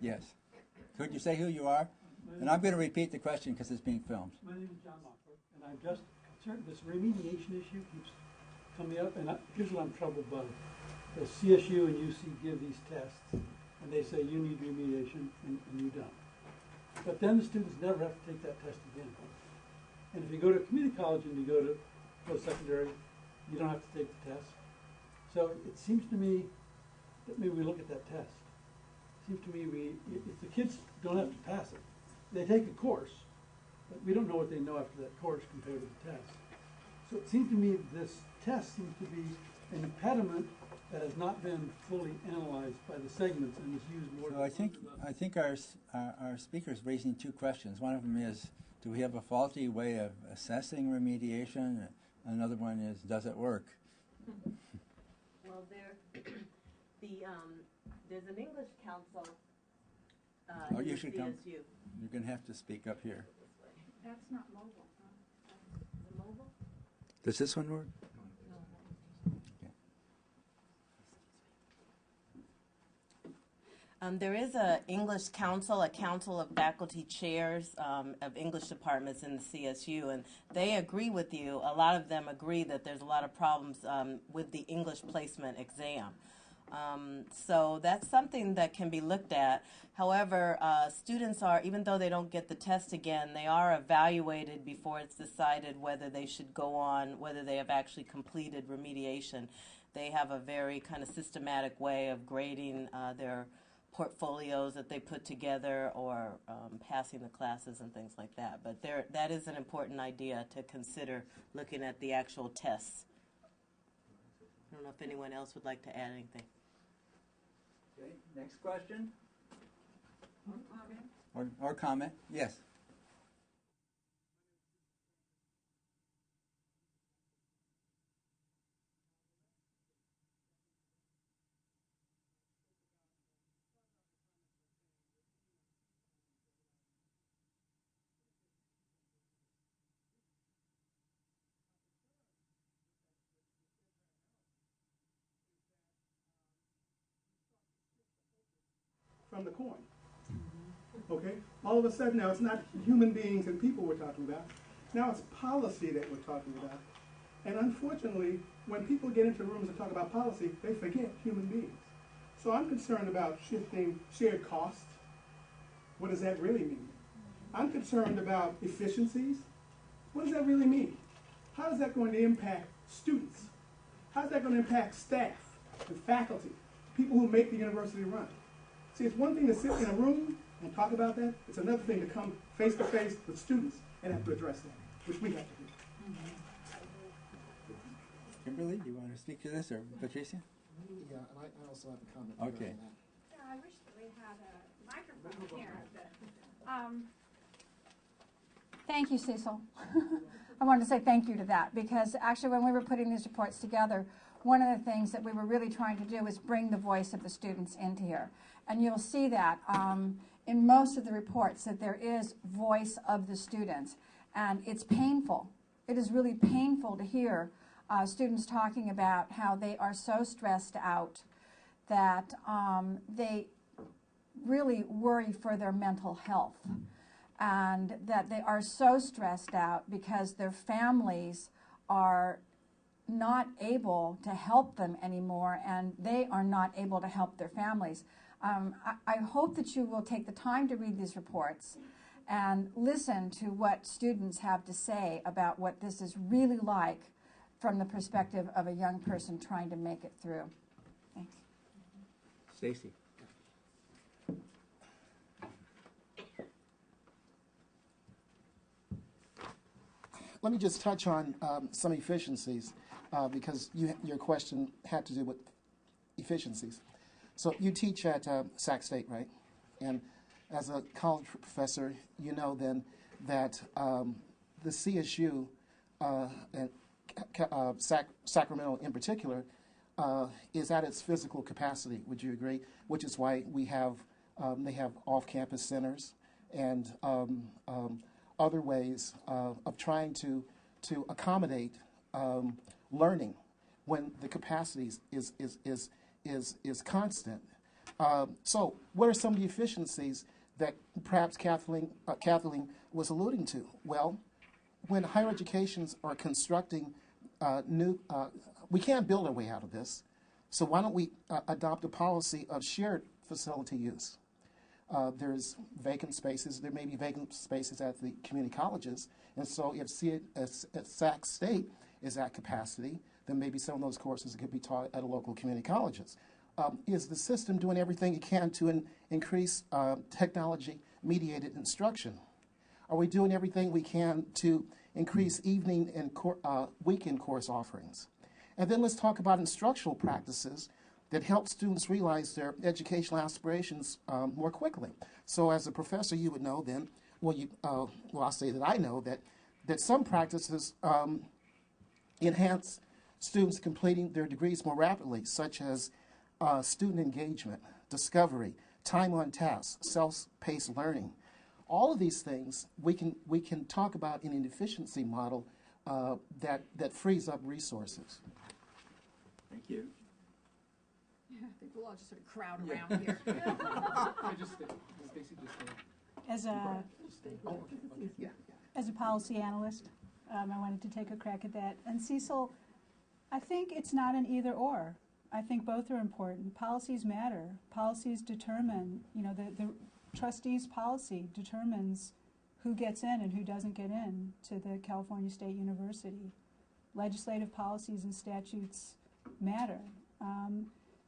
Yes. Could you say who you are? And I'm going to repeat the question because it's being filmed. My name is John Mockler, and I'm just concerned this remediation issue keeps coming up, and here's what I'm troubled by. The CSU and UC give these tests, and they say you need remediation, and you don't. But then the students never have to take that test again. And if you go to a community college and you go to post-secondary, you don't have to take the test. So it seems to me that maybe we look at that test. It seems to me if the kids don't have to pass it, they take a course, but we don't know what they know after that course compared to the test. So it seems to me this test seems to be an impediment that has not been fully analyzed by the segments and is used more. So I think our speaker's raising two questions. One of them is, do we have a faulty way of assessing remediation? Another one is, does it work? Well, there's an English council. You should CSU. come. You're going to have to speak up here. That's not mobile, huh? Is it mobile? Does this one work? There is a English council, a council of faculty chairs of English departments in the CSU, and they agree with you. A lot of them agree that there's a lot of problems with the English placement exam. So that's something that can be looked at. However, students are, even though they don't get the test again, they are evaluated before it's decided whether they should go on, whether they have actually completed remediation. They have a very kind of systematic way of grading their portfolios that they put together or passing the classes and things like that. But that is an important idea to consider, looking at the actual tests. I don't know if anyone else would like to add anything. Okay, next question. Or comment. Yes. From the coin. Okay? All of a sudden now it's not human beings and people we're talking about. Now it's policy that we're talking about. And unfortunately, when people get into rooms and talk about policy, they forget human beings. So I'm concerned about shifting shared costs What does that really mean? I'm concerned about efficiencies. What does that really mean? How is that going to impact students? How is that going to impact staff and faculty, people who make the university run? See, it's one thing to sit in a room and talk about that. It's another thing to come face to face with students and have to address that, which we have to do. Kimberly, do you want to speak to this, or Patricia? Yeah, and I also have a comment. Okay. On that. Yeah, I wish that we had a microphone here. Thank you, Cecil. I wanted to say thank you to that, because actually when we were putting these reports together, one of the things that we were really trying to do was bring the voice of the students into here. And you'll see that in most of the reports that there is voice of the students. And it's painful. It is really painful to hear students talking about how they are so stressed out that they really worry for their mental health, and that they are so stressed out because their families are not able to help them anymore, and they are not able to help their families. I hope that you will take the time to read these reports and listen to what students have to say about what this is really like from the perspective of a young person trying to make it through. Thanks. Stacy. Let me just touch on some efficiencies because your question had to do with efficiencies. So you teach at Sac State, right? And as a college professor, you know then that the CSU and Sacramento in particular is at its physical capacity. Would you agree? Which is why we have they have off-campus centers and other ways of trying to accommodate learning when the capacity is constant. So what are some of the efficiencies that perhaps Kathleen was alluding to? Well, when higher educations are constructing we can't build our way out of this. So why don't we adopt a policy of shared facility use? There's vacant spaces. There may be vacant spaces at the community colleges. And so if Sac State is at capacity, then maybe some of those courses could be taught at a local community colleges. Is the system doing everything it can to increase technology-mediated instruction? Are we doing everything we can to increase evening and weekend course offerings? And then let's talk about instructional practices that help students realize their educational aspirations more quickly. So as a professor, you would know then, I'll say that I know that some practices enhance students completing their degrees more rapidly, such as student engagement, discovery, time on task, self-paced learning. All of these things we can talk about in an efficiency model that frees up resources. Thank you. I think we'll all just sort of crowd around here. As a policy analyst, I wanted to take a crack at that. And Cecil, I think it's not an either or. I think both are important. Policies matter. Policies determine, the trustees' policy determines who gets in and who doesn't get in to the California State University. Legislative policies and statutes matter.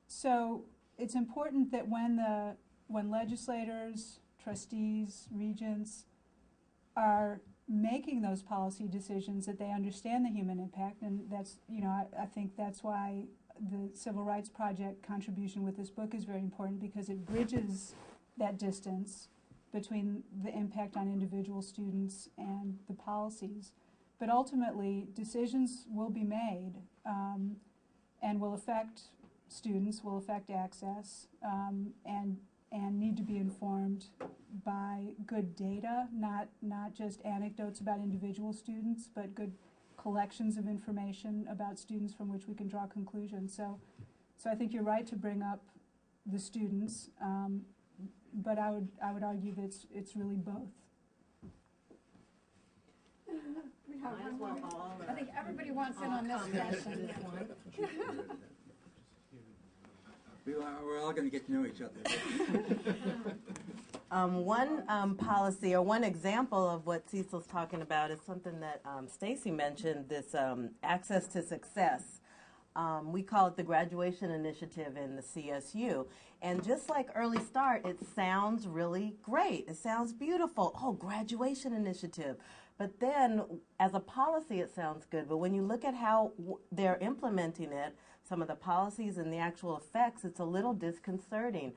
So it's important that when legislators, trustees, regents are making those policy decisions, that they understand the human impact, and that's, I think that's why the Civil Rights Project contribution with this book is very important, because it bridges that distance between the impact on individual students and the policies. But ultimately, decisions will be made and will affect students, will affect access, and need to be informed by good data, not just anecdotes about individual students, but good collections of information about students from which we can draw conclusions. So I think you're right to bring up the students, but I would argue that it's really both. We have one more. I think everybody wants in on this session. We're all going to get to know each other. One policy or one example of what Cecil's talking about is something that Stacy mentioned, this access to success. We call it the graduation initiative in the CSU. And just like Early Start, it sounds really great. It sounds beautiful. Oh, graduation initiative. But then as a policy, it sounds good. But when you look at how they're implementing it, some of the policies and the actual effects, it's a little disconcerting.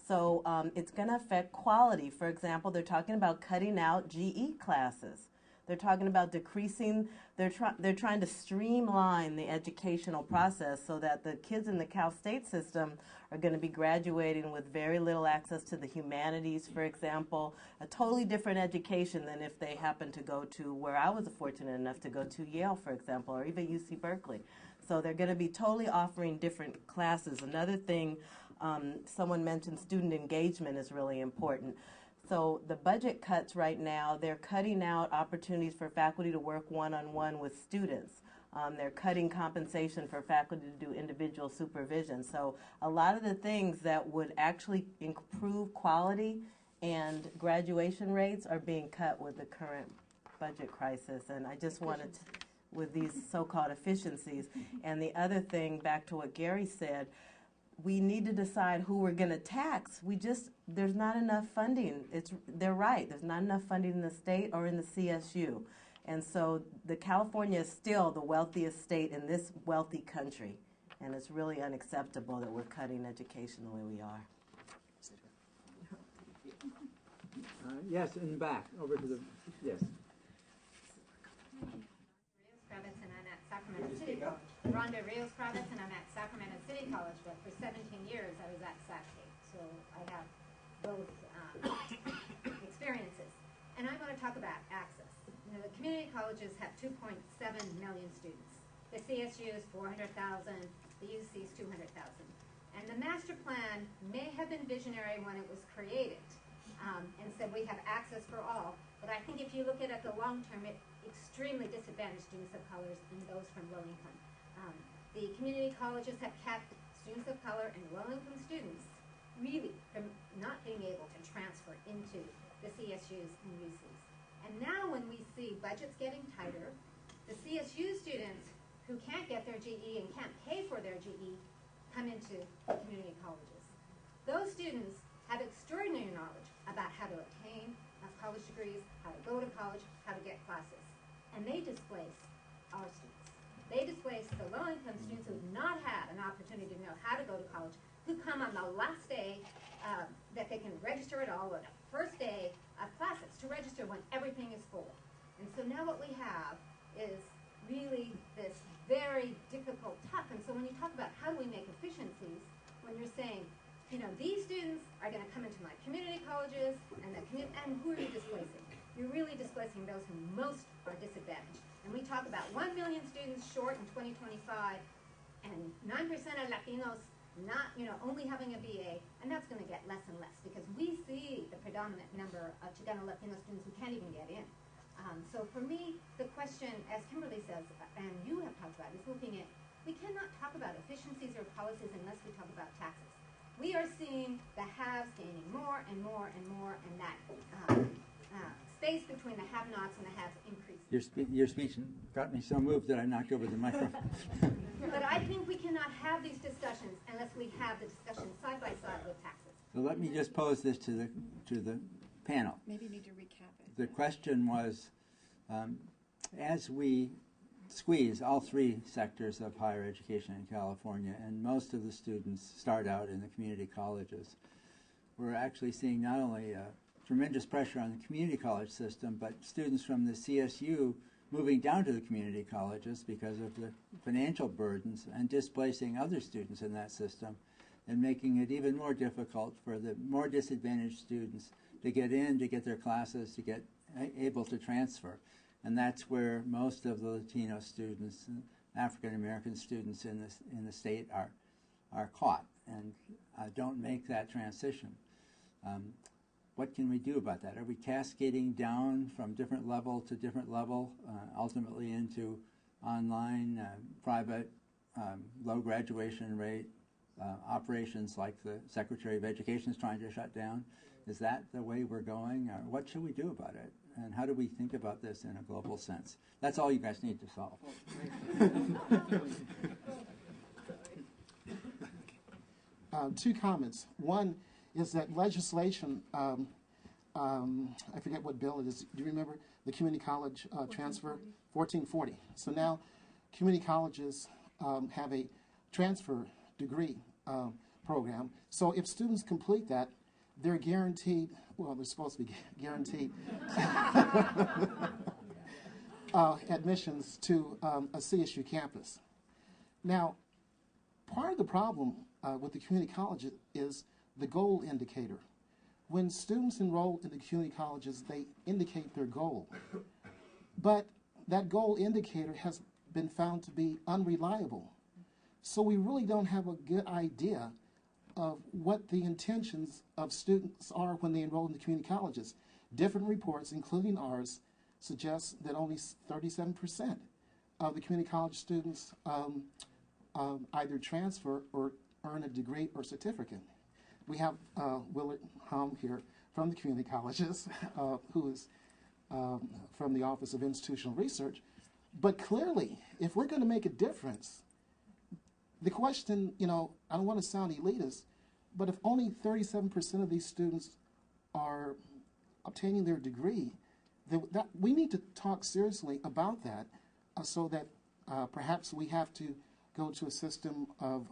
So it's going to affect quality. For example, they're talking about cutting out GE classes. They're talking about decreasing, they're trying to streamline the educational process so that the kids in the Cal State system are going to be graduating with very little access to the humanities, for example, a totally different education than if they happen to go to where I was fortunate enough to go to, Yale, for example, or even UC Berkeley. So they're going to be totally offering different classes. Another thing, someone mentioned student engagement is really important. So the budget cuts right now, they're cutting out opportunities for faculty to work one-on-one with students. They're cutting compensation for faculty to do individual supervision. So a lot of the things that would actually improve quality and graduation rates are being cut with the current budget crisis. And I just wanted to, with these so-called efficiencies. And the other thing, back to what Gary said, we need to decide who we're going to tax. There's not enough funding. They're right. There's not enough funding in the state or in the CSU. And so California is still the wealthiest state in this wealthy country. And it's really unacceptable that we're cutting education the way we are. Yes, in the back, over to the, yes. Kravitz, and I'm at Sacramento City College. Rhonda Rios Kravitz, and I'm at Sacramento City College, but for 17 years I was at Sac State, so I have both experiences. And I'm going to talk about access. You know, the community colleges have 2.7 million students. The CSU is 400,000, the UC is 200,000. And the master plan may have been visionary when it was created and said we have access for all, but I think if you look at it the long term, it extremely disadvantaged students of color and those from low income. The community colleges have kept students of color and low-income students really from not being able to transfer into the CSUs and UCs. And now when we see budgets getting tighter, the CSU students who can't get their GE and can't pay for their GE come into the community colleges. Those students have extraordinary knowledge about how to obtain college degrees, how to go to college, how to get classes. And they displace our students. They displace the low-income students who have not had an opportunity to know how to go to college, who come on the last day that they can register at all, or the first day of classes to register when everything is full. And so now what we have is really this very difficult, tough. And so when you talk about how do we make efficiencies, when you're saying, you know, these students are going to come into my community colleges, and who are you displacing? You're really displacing those who most are disadvantaged. And we talk about 1 million students short in 2025, and 9% of Latinos not, you know, only having a BA, and that's going to get less and less because we see the predominant number of Chicano Latino students who can't even get in. So for me, the question, as Kimberly says, and you have talked about, is looking at, we cannot talk about efficiencies or policies unless we talk about taxes. We are seeing the haves gaining more and more and more, and that space between the have-nots and the haves increases. Your speech got me so moved that I knocked over the microphone. But I think we cannot have these discussions unless we have the discussion side by side with taxes. So let me just pose this to the panel. Maybe you need to recap it. The question was, as we squeeze all three sectors of higher education in California, and most of the students start out in the community colleges, we're actually seeing not only tremendous pressure on the community college system, but students from the CSU moving down to the community colleges because of the financial burdens and displacing other students in that system and making it even more difficult for the more disadvantaged students to get in, to get their classes, to get able to transfer. And that's where most of the Latino students, African American students in the state are caught and don't make that transition. What can we do about that? Are we cascading down from different level to different level, ultimately into online, private, low graduation rate, operations like the Secretary of Education is trying to shut down? Is that the way we're going? Or what should we do about it? And how do we think about this in a global sense? That's all you guys need to solve. Two comments. One is that legislation, I forget what bill it is. Do you remember the community college transfer? 1440. So now community colleges have a transfer degree program. So if students complete that, they're guaranteed, well, they're supposed to be guaranteed admissions to a CSU campus. Now, part of the problem with the community colleges is the goal indicator. When students enroll in the community colleges, they indicate their goal. But that goal indicator has been found to be unreliable. So we really don't have a good idea of what the intentions of students are when they enroll in the community colleges. Different reports, including ours, suggest that only 37% of the community college students either transfer or earn a degree or certificate. We have Willard Hum here from the community colleges, who is from the Office of Institutional Research. But clearly, if we're going to make a difference, the question, I don't want to sound elitist, but if only 37% of these students are obtaining their degree, we need to talk seriously about that so that perhaps we have to go to a system of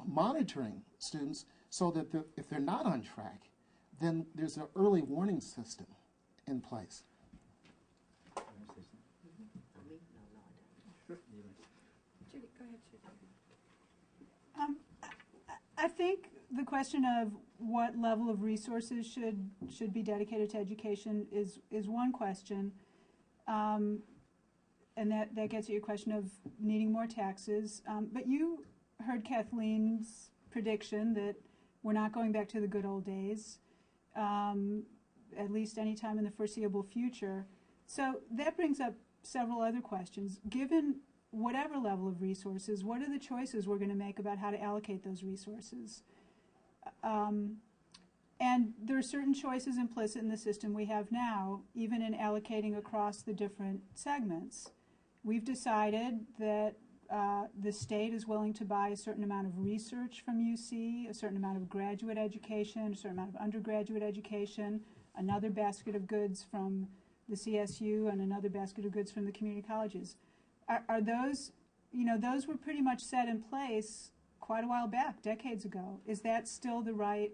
monitoring students so that if they're not on track, then there's an early warning system in place. I think the question of what level of resources should be dedicated to education is one question, and that gets at your question of needing more taxes. But you heard Kathleen's prediction that we're not going back to the good old days, at least any time in the foreseeable future. So that brings up several other questions. Given whatever level of resources, what are the choices we're going to make about how to allocate those resources? And there are certain choices implicit in the system we have now, even in allocating across the different segments. We've decided that the state is willing to buy a certain amount of research from UC, a certain amount of graduate education, a certain amount of undergraduate education, another basket of goods from the CSU, and another basket of goods from the community colleges. Are those, those were pretty much set in place quite a while back, decades ago. Is that still the right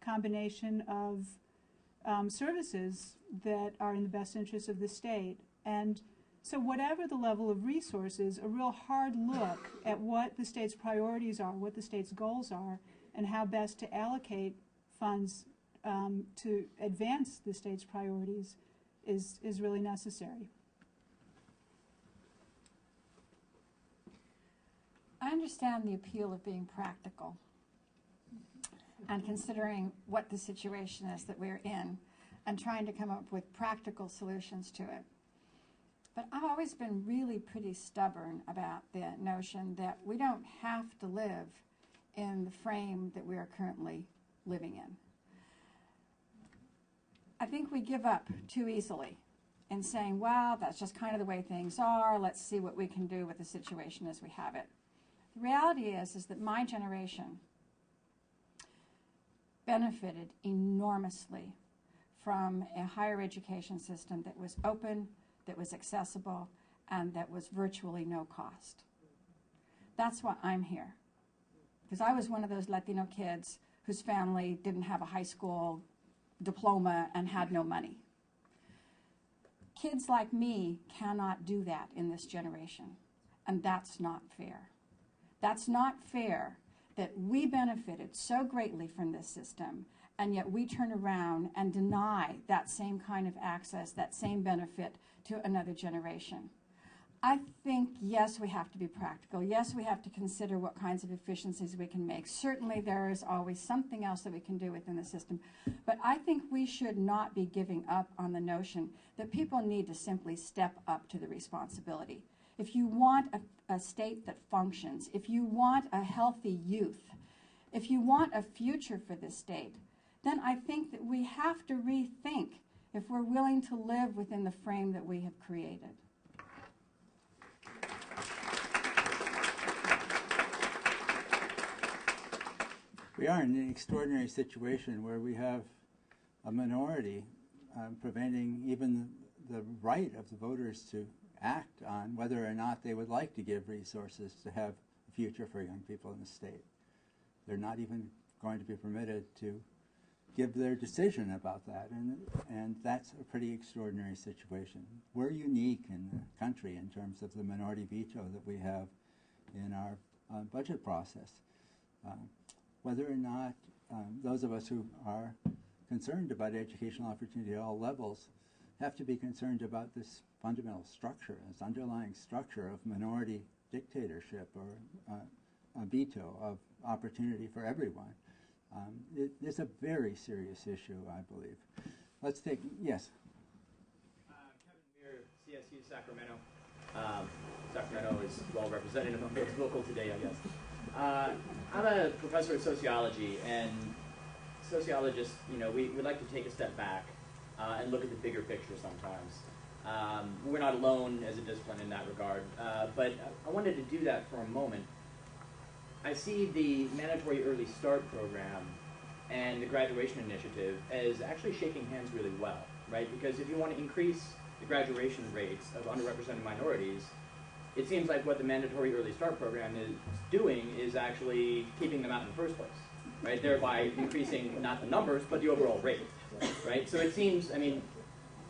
combination of services that are in the best interest of the state? And so whatever the level of resources, a real hard look at what the state's priorities are, what the state's goals are, and how best to allocate funds to advance the state's priorities is really necessary. I understand the appeal of being practical and considering what the situation is that we're in and trying to come up with practical solutions to it. But I've always been really pretty stubborn about the notion that we don't have to live in the frame that we are currently living in. I think we give up too easily in saying, well, that's just kind of the way things are. Let's see what we can do with the situation as we have it. The reality is that my generation benefited enormously from a higher education system that was open, that was accessible, and that was virtually no cost. That's why I'm here. Because I was one of those Latino kids whose family didn't have a high school diploma and had no money. Kids like me cannot do that in this generation, and that's not fair. That's not fair that we benefited so greatly from this system, and yet we turn around and deny that same kind of access, that same benefit to another generation. I think, yes, we have to be practical. Yes, we have to consider what kinds of efficiencies we can make. Certainly there is always something else that we can do within the system. But I think we should not be giving up on the notion that people need to simply step up to the responsibility. if you want a state that functions, if you want a healthy youth, if you want a future for this state, then I think that we have to rethink if we're willing to live within the frame that we have created. We are in an extraordinary situation where we have a minority preventing even the right of the voters to act on whether or not they would like to give resources to have a future for young people in the state. They're not even going to be permitted to give their decision about that, and that's a pretty extraordinary situation. We're unique in the country in terms of the minority veto that we have in our budget process. Whether or not those of us who are concerned about educational opportunity at all levels have to be concerned about this fundamental structure, this underlying structure of minority dictatorship or a veto of opportunity for everyone. It's a very serious issue, I believe. Let's take, yes. Kevin Weir, CSU, Sacramento. Sacramento is well represented among those vocal today, I guess. I'm a professor of sociology, and sociologists, we like to take a step back and look at the bigger picture sometimes. We're not alone as a discipline in that regard, but I wanted to do that for a moment. I see the mandatory early start program and the graduation initiative as actually shaking hands really well, right? Because if you want to increase the graduation rates of underrepresented minorities, it seems like what the mandatory early start program is doing is actually keeping them out in the first place, right? Thereby increasing not the numbers, but the overall rate, right? So it seems,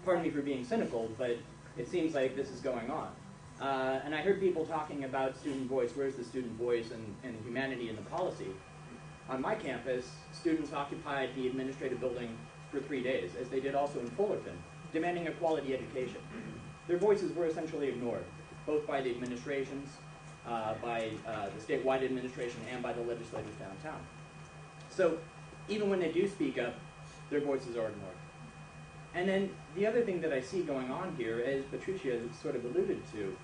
pardon me for being cynical, but it seems like this is going on. And I heard people talking about student voice. Where's the student voice and the humanity in the policy? On my campus, students occupied the administrative building for 3 days, as they did also in Fullerton, demanding a quality education. Their voices were essentially ignored, both by the administrations, by the statewide administration, and by the legislators downtown. So even when they do speak up, their voices are ignored. And then the other thing that I see going on here, as Patricia sort of alluded to,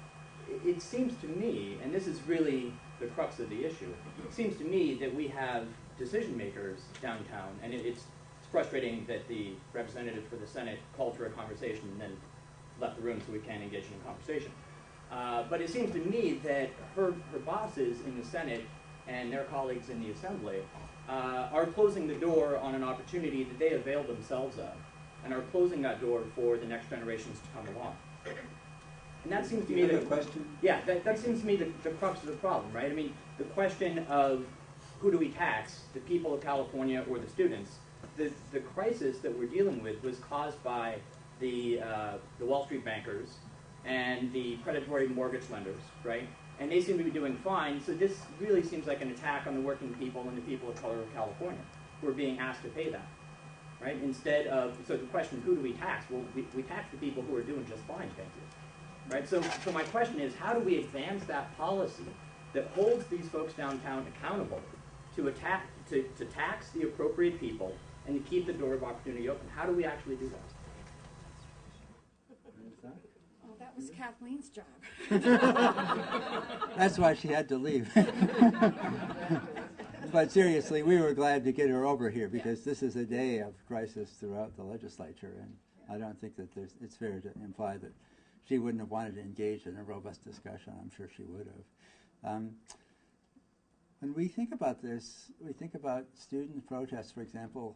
it seems to me, and this is really the crux of the issue, it seems to me that we have decision makers downtown, and it's frustrating that the representative for the Senate called for a conversation and then left the room so we can't engage in a conversation. But it seems to me that her bosses in the Senate and their colleagues in the Assembly are closing the door on an opportunity that they availed themselves of, and are closing that door for the next generations to come along. And that seems to me the question. Yeah, that seems to me the crux of the problem, right? The question of who do we tax, the people of California or the students? The crisis that we're dealing with was caused by the Wall Street bankers and the predatory mortgage lenders, right? And they seem to be doing fine. So this really seems like an attack on the working people and the people of color of California who are being asked to pay that. Right? Instead of, so the question, who do we tax? Well, we tax the people who are doing just fine, thank you. Right? So my question is, how do we advance that policy that holds these folks downtown accountable to tax the appropriate people and to keep the door of opportunity open? How do we actually do that? Oh, that was Kathleen's job. That's why she had to leave. But seriously, we were glad to get her over here because this is a day of crisis throughout the legislature, and I don't think that it's fair to imply that she wouldn't have wanted to engage in a robust discussion. I'm sure she would have. When we think about this, we think about student protests, for example.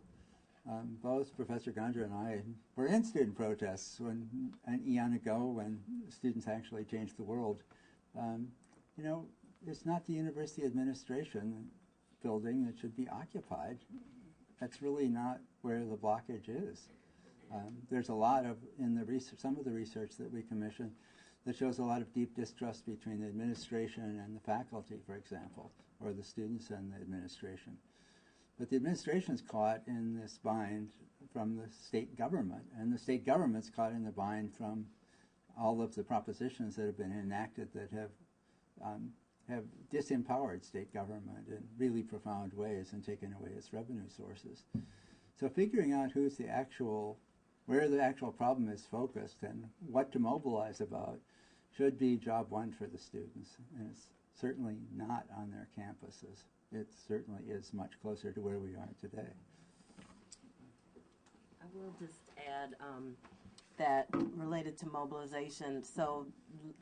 Both Professor Gándara and I were in student protests an eon ago when students actually changed the world. It's not the university administration building that should be occupied. That's really not where the blockage is. There's a lot of, some of the research that we commissioned that shows a lot of deep distrust between the administration and the faculty, for example, or the students and the administration. But the administration's caught in this bind from the state government, and the state government's caught in the bind from all of the propositions that have been enacted that have disempowered state government in really profound ways and taken away its revenue sources. So figuring out where the actual problem is focused and what to mobilize about should be job one for the students, and it's certainly not on their campuses. It certainly is much closer to where we are today. I will just add that related to mobilization. So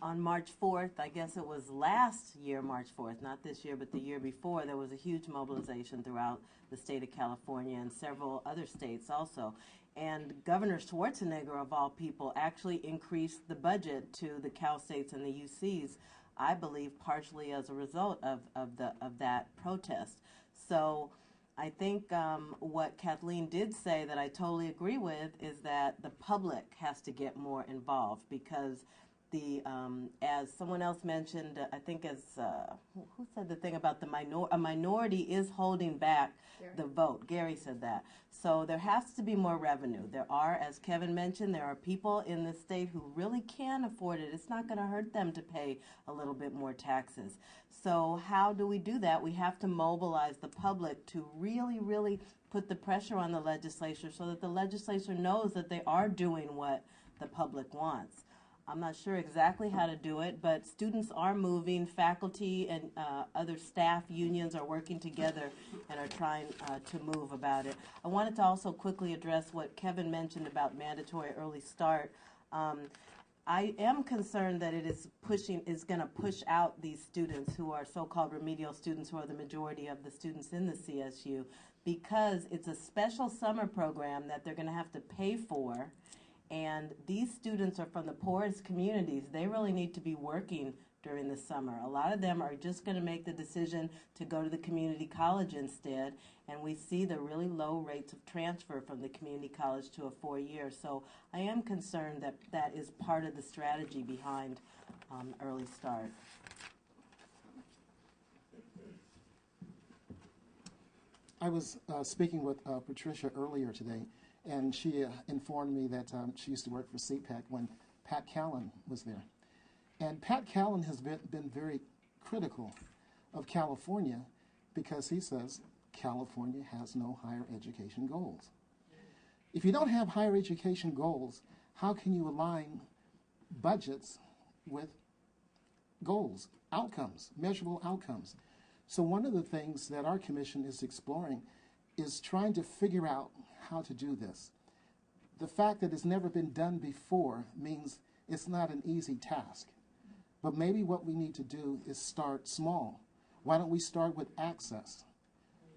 on March 4th, I guess it was last year, March 4th, not this year, but the year before, there was a huge mobilization throughout the state of California and several other states also. And Governor Schwarzenegger, of all people, actually increased the budget to the Cal States and the UCs, I believe partially as a result of that protest. So I think what Kathleen did say that I totally agree with is that the public has to get more involved, because the as someone else mentioned, I think as who said the thing about a minority is holding back the vote. Gary said that. So there has to be more revenue. There are, as Kevin mentioned, there are people in the state who really can afford it. It's not going to hurt them to pay a little bit more taxes. So how do we do that? We have to mobilize the public to really, really put the pressure on the legislature so that the legislature knows that they are doing what the public wants. I'm not sure exactly how to do it, but students are moving. Faculty and other staff unions are working together and are trying to move about it. I wanted to also quickly address what Kevin mentioned about mandatory early start. I am concerned that it is going to push out these students who are so-called remedial students, who are the majority of the students in the CSU, because it's a special summer program that they're going to have to pay for. And these students are from the poorest communities. They really need to be working during the summer. A lot of them are just going to make the decision to go to the community college instead, and we see the really low rates of transfer from the community college to a 4-year. So I am concerned that that is part of the strategy behind early start. I was speaking with Patricia earlier today, and she informed me that she used to work for CPAC when Pat Callan was there. And Pat Callan has been very critical of California because he says California has no higher education goals. If you don't have higher education goals, how can you align budgets with goals, outcomes, measurable outcomes? So one of the things that our commission is exploring is trying to figure out how to do this. The fact that it's never been done before means it's not an easy task. But maybe what we need to do is start small. Why don't we start with access?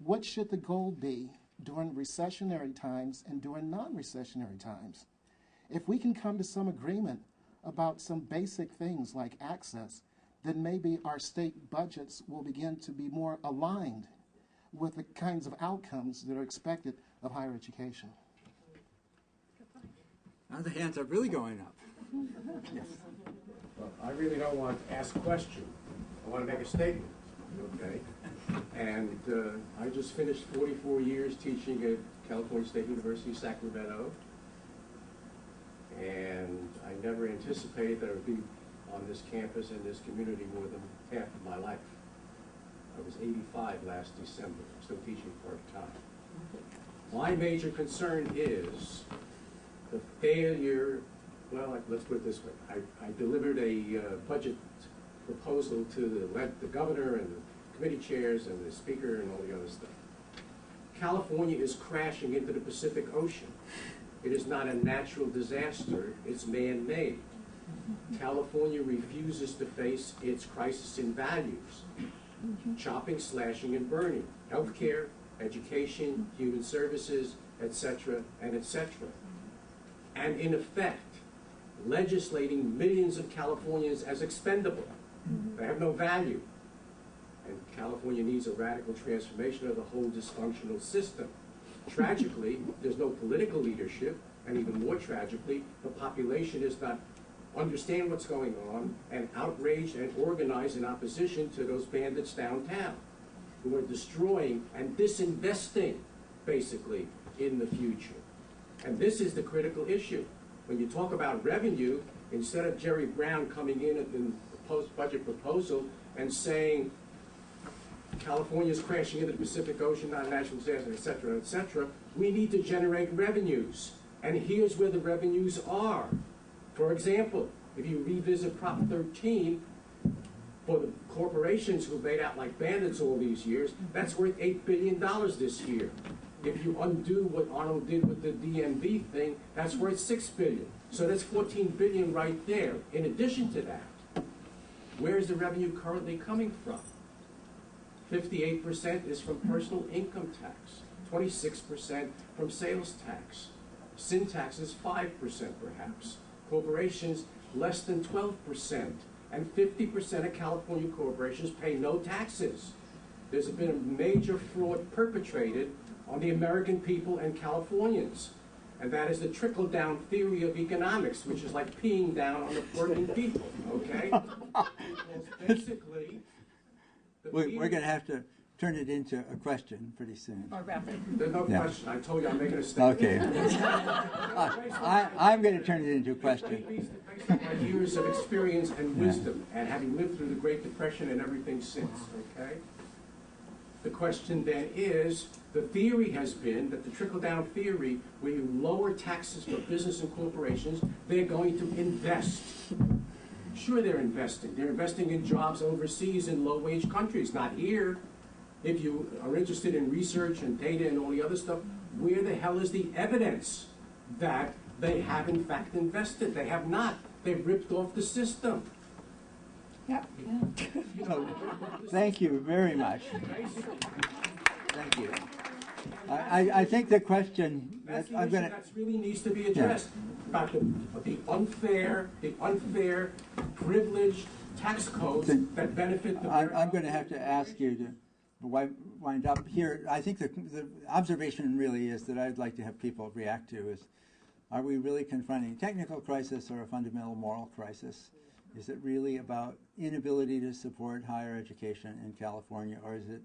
What should the goal be during recessionary times and during non-recessionary times? If we can come to some agreement about some basic things like access, then maybe our state budgets will begin to be more aligned with the kinds of outcomes that are expected of higher education. Now the hands are really going up. Yes. Well, I really don't want to ask a question. I want to make a statement, okay? And I just finished 44 years teaching at California State University, Sacramento. And I never anticipated that I would be on this campus and this community more than half of my life. I was 85 last December, still teaching part-time. My major concern is the failure, well, let's put it this way. I delivered a budget proposal to the governor and the committee chairs and the speaker and all the other stuff. California is crashing into the Pacific Ocean. It is not a natural disaster, it's man-made. California refuses to face its crisis in values. Chopping, slashing, and burning. Healthcare, education, human services, etc., and etc. And in effect, legislating millions of Californians as expendable. They have no value. And California needs a radical transformation of the whole dysfunctional system. Tragically, there's no political leadership, and even more tragically, the population is not understand what's going on and outraged and organized in opposition to those bandits downtown who are destroying and disinvesting, basically, in the future. And this is the critical issue. When you talk about revenue, instead of Jerry Brown coming in the post-budget proposal and saying California is crashing into the Pacific Ocean, not a national disaster, et cetera, we need to generate revenues. And here's where the revenues are. For example, If you revisit Prop 13, for the corporations who made out like bandits all these years, that's worth $8 billion this year. If you undo what Arnold did with the DMV thing, that's worth $6 billion. So that's $14 billion right there. In addition to that, where is the revenue currently coming from? 58% is from personal income tax, 26% from sales tax. Sin tax is 5% perhaps. Corporations less than 12%. And 50% of California corporations pay no taxes. There's been a major fraud perpetrated on the American people and Californians. And that is the trickle-down theory of economics, which is like peeing down on the working people, okay? Because basically, we're going to have to turn it into a question pretty soon. Or rapid. There's no question. I told you I'm making a statement. Okay. I'm going to turn it into a question. Based on my years of experience and wisdom, and having lived through the Great Depression and everything since, okay? The question then is, the theory has been that the trickle-down theory, where you lower taxes for business and corporations, they're going to invest. Sure, they're investing. They're investing in jobs overseas in low-wage countries, not here. If you are interested in research and data and all the other stuff, where the hell is the evidence that they have in fact invested? They have not. They've ripped off the system. Yep. You know, Thank you very much. Thank you. I think the question that's the I'm issue going to. that really needs to be addressed about the unfair, privileged tax codes that benefit the. I'm going to have to ask you to wind up here. I think the observation really is that I'd like to have people react to is, are we really confronting a technical crisis or a fundamental moral crisis? Is it really about inability to support higher education in California, or is it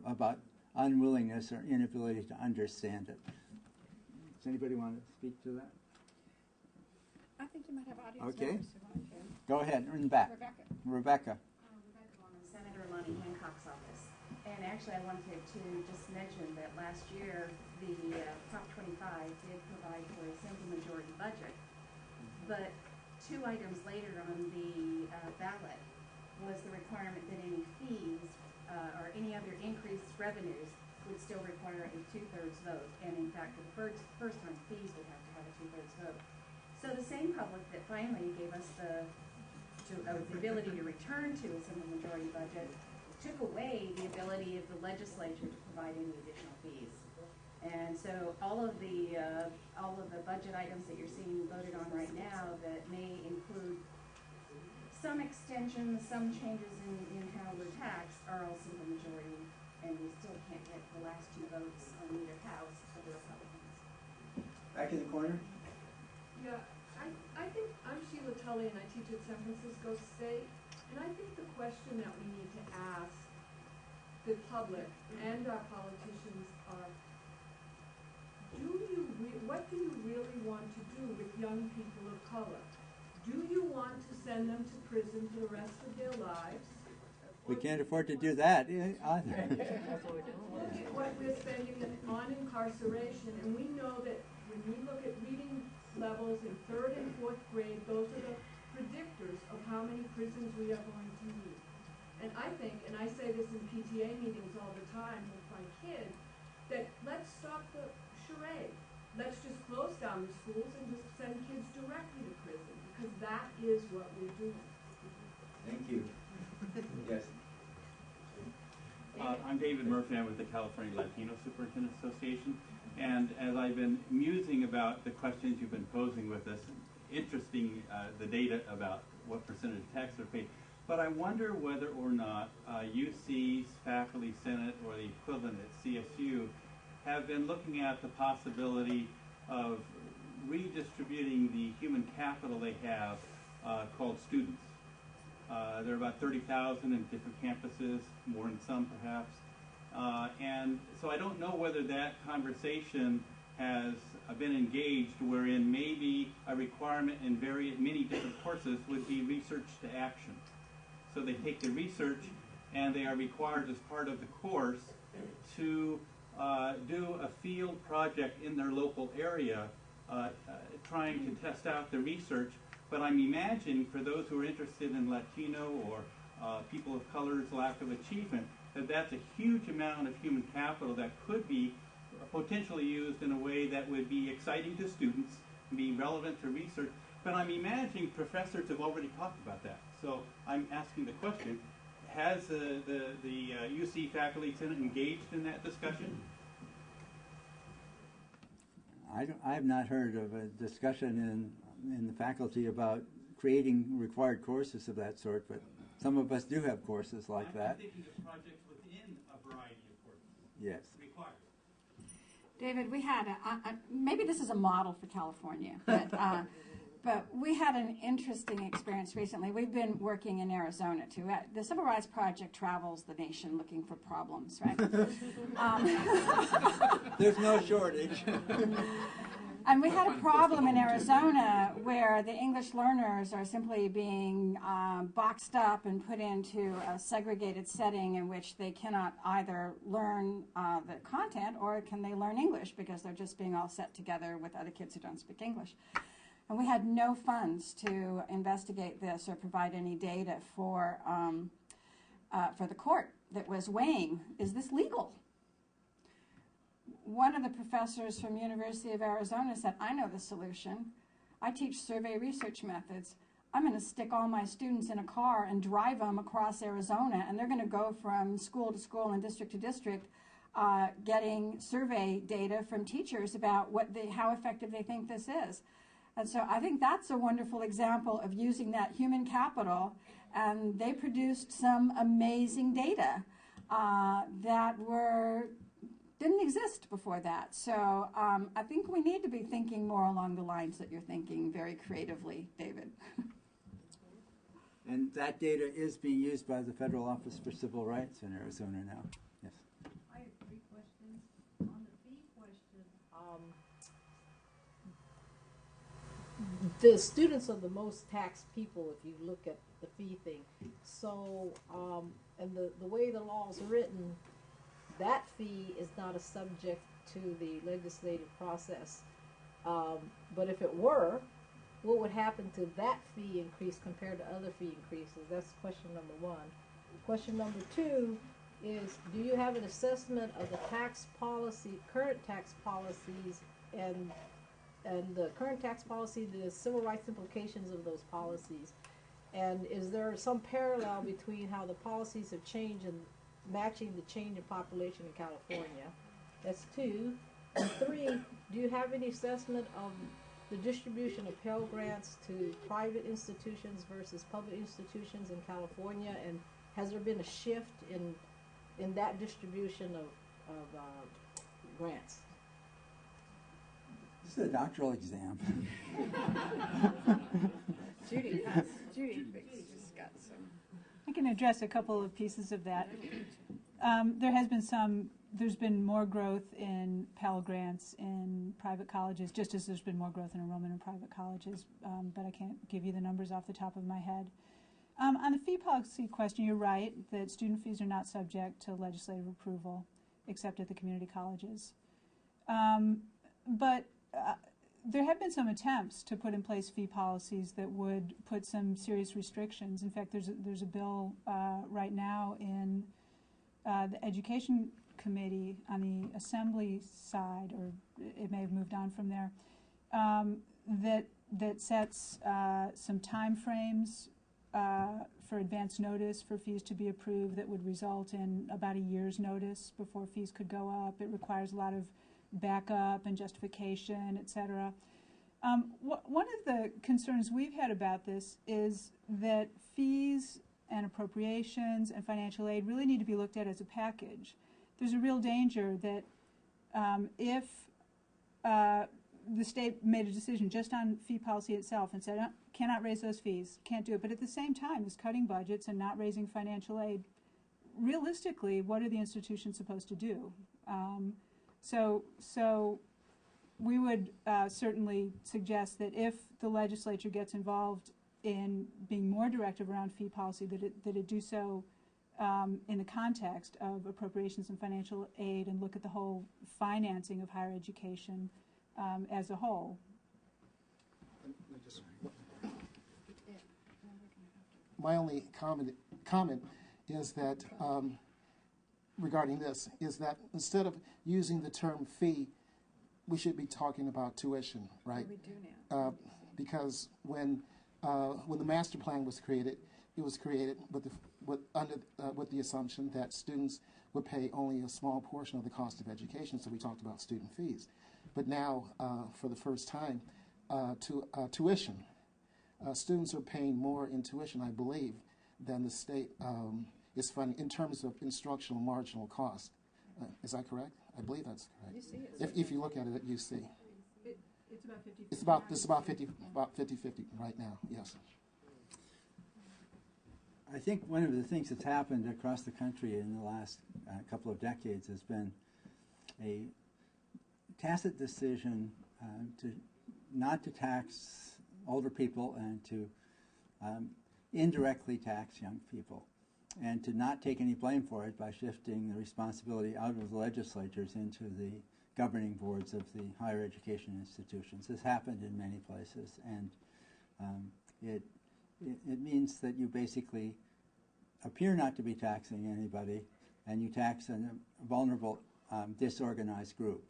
about unwillingness or inability to understand it? Does anybody want to speak to that? I think you might have audience Okay. members who want to. Go ahead, in the back. Rebecca. Senator Lonnie Hancock's office. And actually, I wanted to just mention that last year, the Prop 25 did provide for a simple majority budget. But 2 items later on the ballot was the requirement that any fees or any other increased revenues would still require a 2/3 vote. And in fact, for the first time, fees would have to have a 2/3 vote. So the same public that finally gave us the ability to return to a simple majority budget took away the ability of the legislature to provide any additional fees. And so all of the budget items that you're seeing voted on right now that may include some extensions, some changes in how we're taxed are all simple majority, and we still can't get the last 2 votes on either house of the Republicans. Back in the corner. Yeah, I think I'm Sheila Tully and I teach at San Francisco State, and I think the question that we need to ask the public and our politicians are, what do you really want to do with young people of color? Do you want to send them to prison for the rest of their lives? We can't afford to do that either. Look at what we're spending on incarceration, and we know that when we look at reading levels in 3rd and 4th grade, those are the predictors of how many prisons we are going to need. And I think, and I say this in PTA meetings all the time with my kids, that let's stop the charade. Let's just close down the schools and just send kids directly to prison, because that is what we're doing. Thank you. Yes. I'm David Murphy. I'm with the California Latino Superintendent Association. And as I've been musing about the questions you've been posing with us, interesting the data about what percentage of taxes are paid. But I wonder whether or not UC's faculty senate or the equivalent at CSU have been looking at the possibility of redistributing the human capital they have called students. There are about 30,000 in different campuses, more in some perhaps. And so I don't know whether that conversation has been engaged wherein maybe a requirement in many different courses would be research to action. So they take the research and they are required as part of the course to do a field project in their local area trying to test out the research But I'm imagining for those who are interested in Latino or people of color's lack of achievement, that that's a huge amount of human capital that could be potentially used in a way that would be exciting to students, be relevant to research. But I'm imagining professors have already talked about that. So I'm asking the question, has the UC Faculty Senate engaged in that discussion? I have not heard of a discussion in the faculty about creating required courses of that sort, but some of us do have courses like that. I'm thinking of projects within a variety of courses. Yes. Required. David, we had maybe this is a model for California, but we had an interesting experience recently. We've been working in Arizona too. The Civil Rights Project travels the nation looking for problems, right? There's no shortage. And we had a problem in Arizona where the English learners are simply being boxed up and put into a segregated setting in which they cannot either learn the content or can they learn English because they're just being all set together with other kids who don't speak English. And we had no funds to investigate this or provide any data for the court that was weighing, is this legal? One of the professors from University of Arizona said, I know the solution. I teach survey research methods. I'm going to stick all my students in a car and drive them across Arizona, and they're going to go from school to school and district to district getting survey data from teachers about how effective they think this is. And so I think that's a wonderful example of using that human capital, and they produced some amazing data that didn't exist before that. So I think we need to be thinking more along the lines that you're thinking very creatively, David. And that data is being used by the Federal Office for Civil Rights in Arizona now. Yes. I have 3 questions. On the fee question, the students are the most taxed people if you look at the fee thing. So, and the way the law is written, that fee is not a subject to the legislative process. But if it were, what would happen to that fee increase compared to other fee increases? That's question number 1. Question number 2 is, do you have an assessment of the tax policy, current tax policies, and the current tax policy, the civil rights implications of those policies? And is there some parallel between how the policies have changed and matching the change in population in California? That's 2. And 3, do you have any assessment of the distribution of Pell Grants to private institutions versus public institutions in California? And has there been a shift in that distribution of grants? This is a doctoral exam. Judy just got some. I can address a couple of pieces of that. There's been more growth in Pell Grants in private colleges, just as there's been more growth in enrollment in private colleges, but I can't give you the numbers off the top of my head. On the fee policy question, you're right that student fees are not subject to legislative approval, except at the community colleges. But there have been some attempts to put in place fee policies that would put some serious restrictions. In fact, there's a bill right now in the Education Committee on the Assembly side, or it may have moved on from there, that sets some time frames for advance notice for fees to be approved that would result in about a year's notice before fees could go up. It requires a lot of backup and justification, et cetera. One of the concerns we've had about this is that fees and appropriations and financial aid really need to be looked at as a package. There's a real danger that if the state made a decision just on fee policy itself and said, cannot raise those fees, can't do it, but at the same time is cutting budgets and not raising financial aid, realistically, what are the institutions supposed to do? So we would certainly suggest that if the legislature gets involved in being more directive around fee policy, that it do so in the context of appropriations and financial aid, and look at the whole financing of higher education as a whole. my only comment is that regarding this is that instead of using the term fee, we should be talking about tuition, right? We do now. Because when the master plan was created, it was created with the assumption that students would pay only a small portion of the cost of education. So we talked about student fees, but now for the first time, tuition. Students are paying more in tuition, I believe, than the state is funding in terms of instructional marginal cost. Is that correct? I believe that's correct. If you look at it at UC. It's about 50. It's about 50-50 right now, yes. I think one of the things that's happened across the country in the last couple of decades has been a tacit decision not to tax older people and to indirectly tax young people, and to not take any blame for it by shifting the responsibility out of the legislatures into the governing boards of the higher education institutions. This happened in many places, and it means that you basically appear not to be taxing anybody, and you tax a vulnerable, disorganized group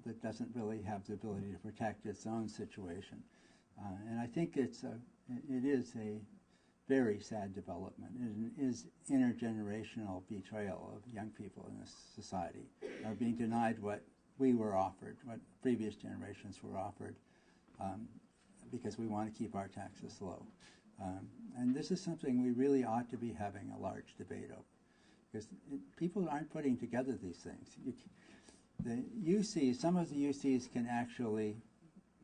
that doesn't really have the ability to protect its own situation. And I think it is a very sad development. It is intergenerational betrayal of young people in this society, are being denied what we were offered, what previous generations were offered, because we want to keep our taxes low. And this is something we really ought to be having a large debate over, because people aren't putting together these things. The UCs, some of the UCs can actually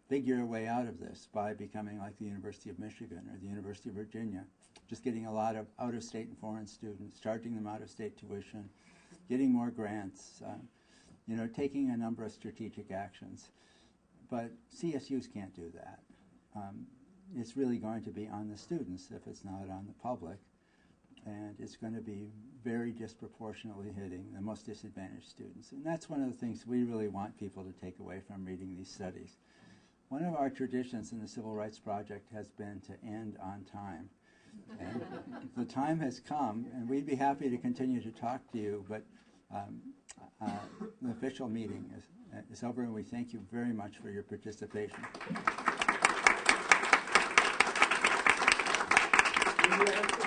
figure a way out of this by becoming like the University of Michigan or the University of Virginia, just getting a lot of out-of-state and foreign students, charging them out-of-state tuition, getting more grants, taking a number of strategic actions. But CSUs can't do that. It's really going to be on the students if it's not on the public, and it's going to be very disproportionately hitting the most disadvantaged students. And that's one of the things we really want people to take away from reading these studies. One of our traditions in the Civil Rights Project has been to end on time. And the time has come, and we'd be happy to continue to talk to you, but the official meeting is over, and we thank you very much for your participation. Do you have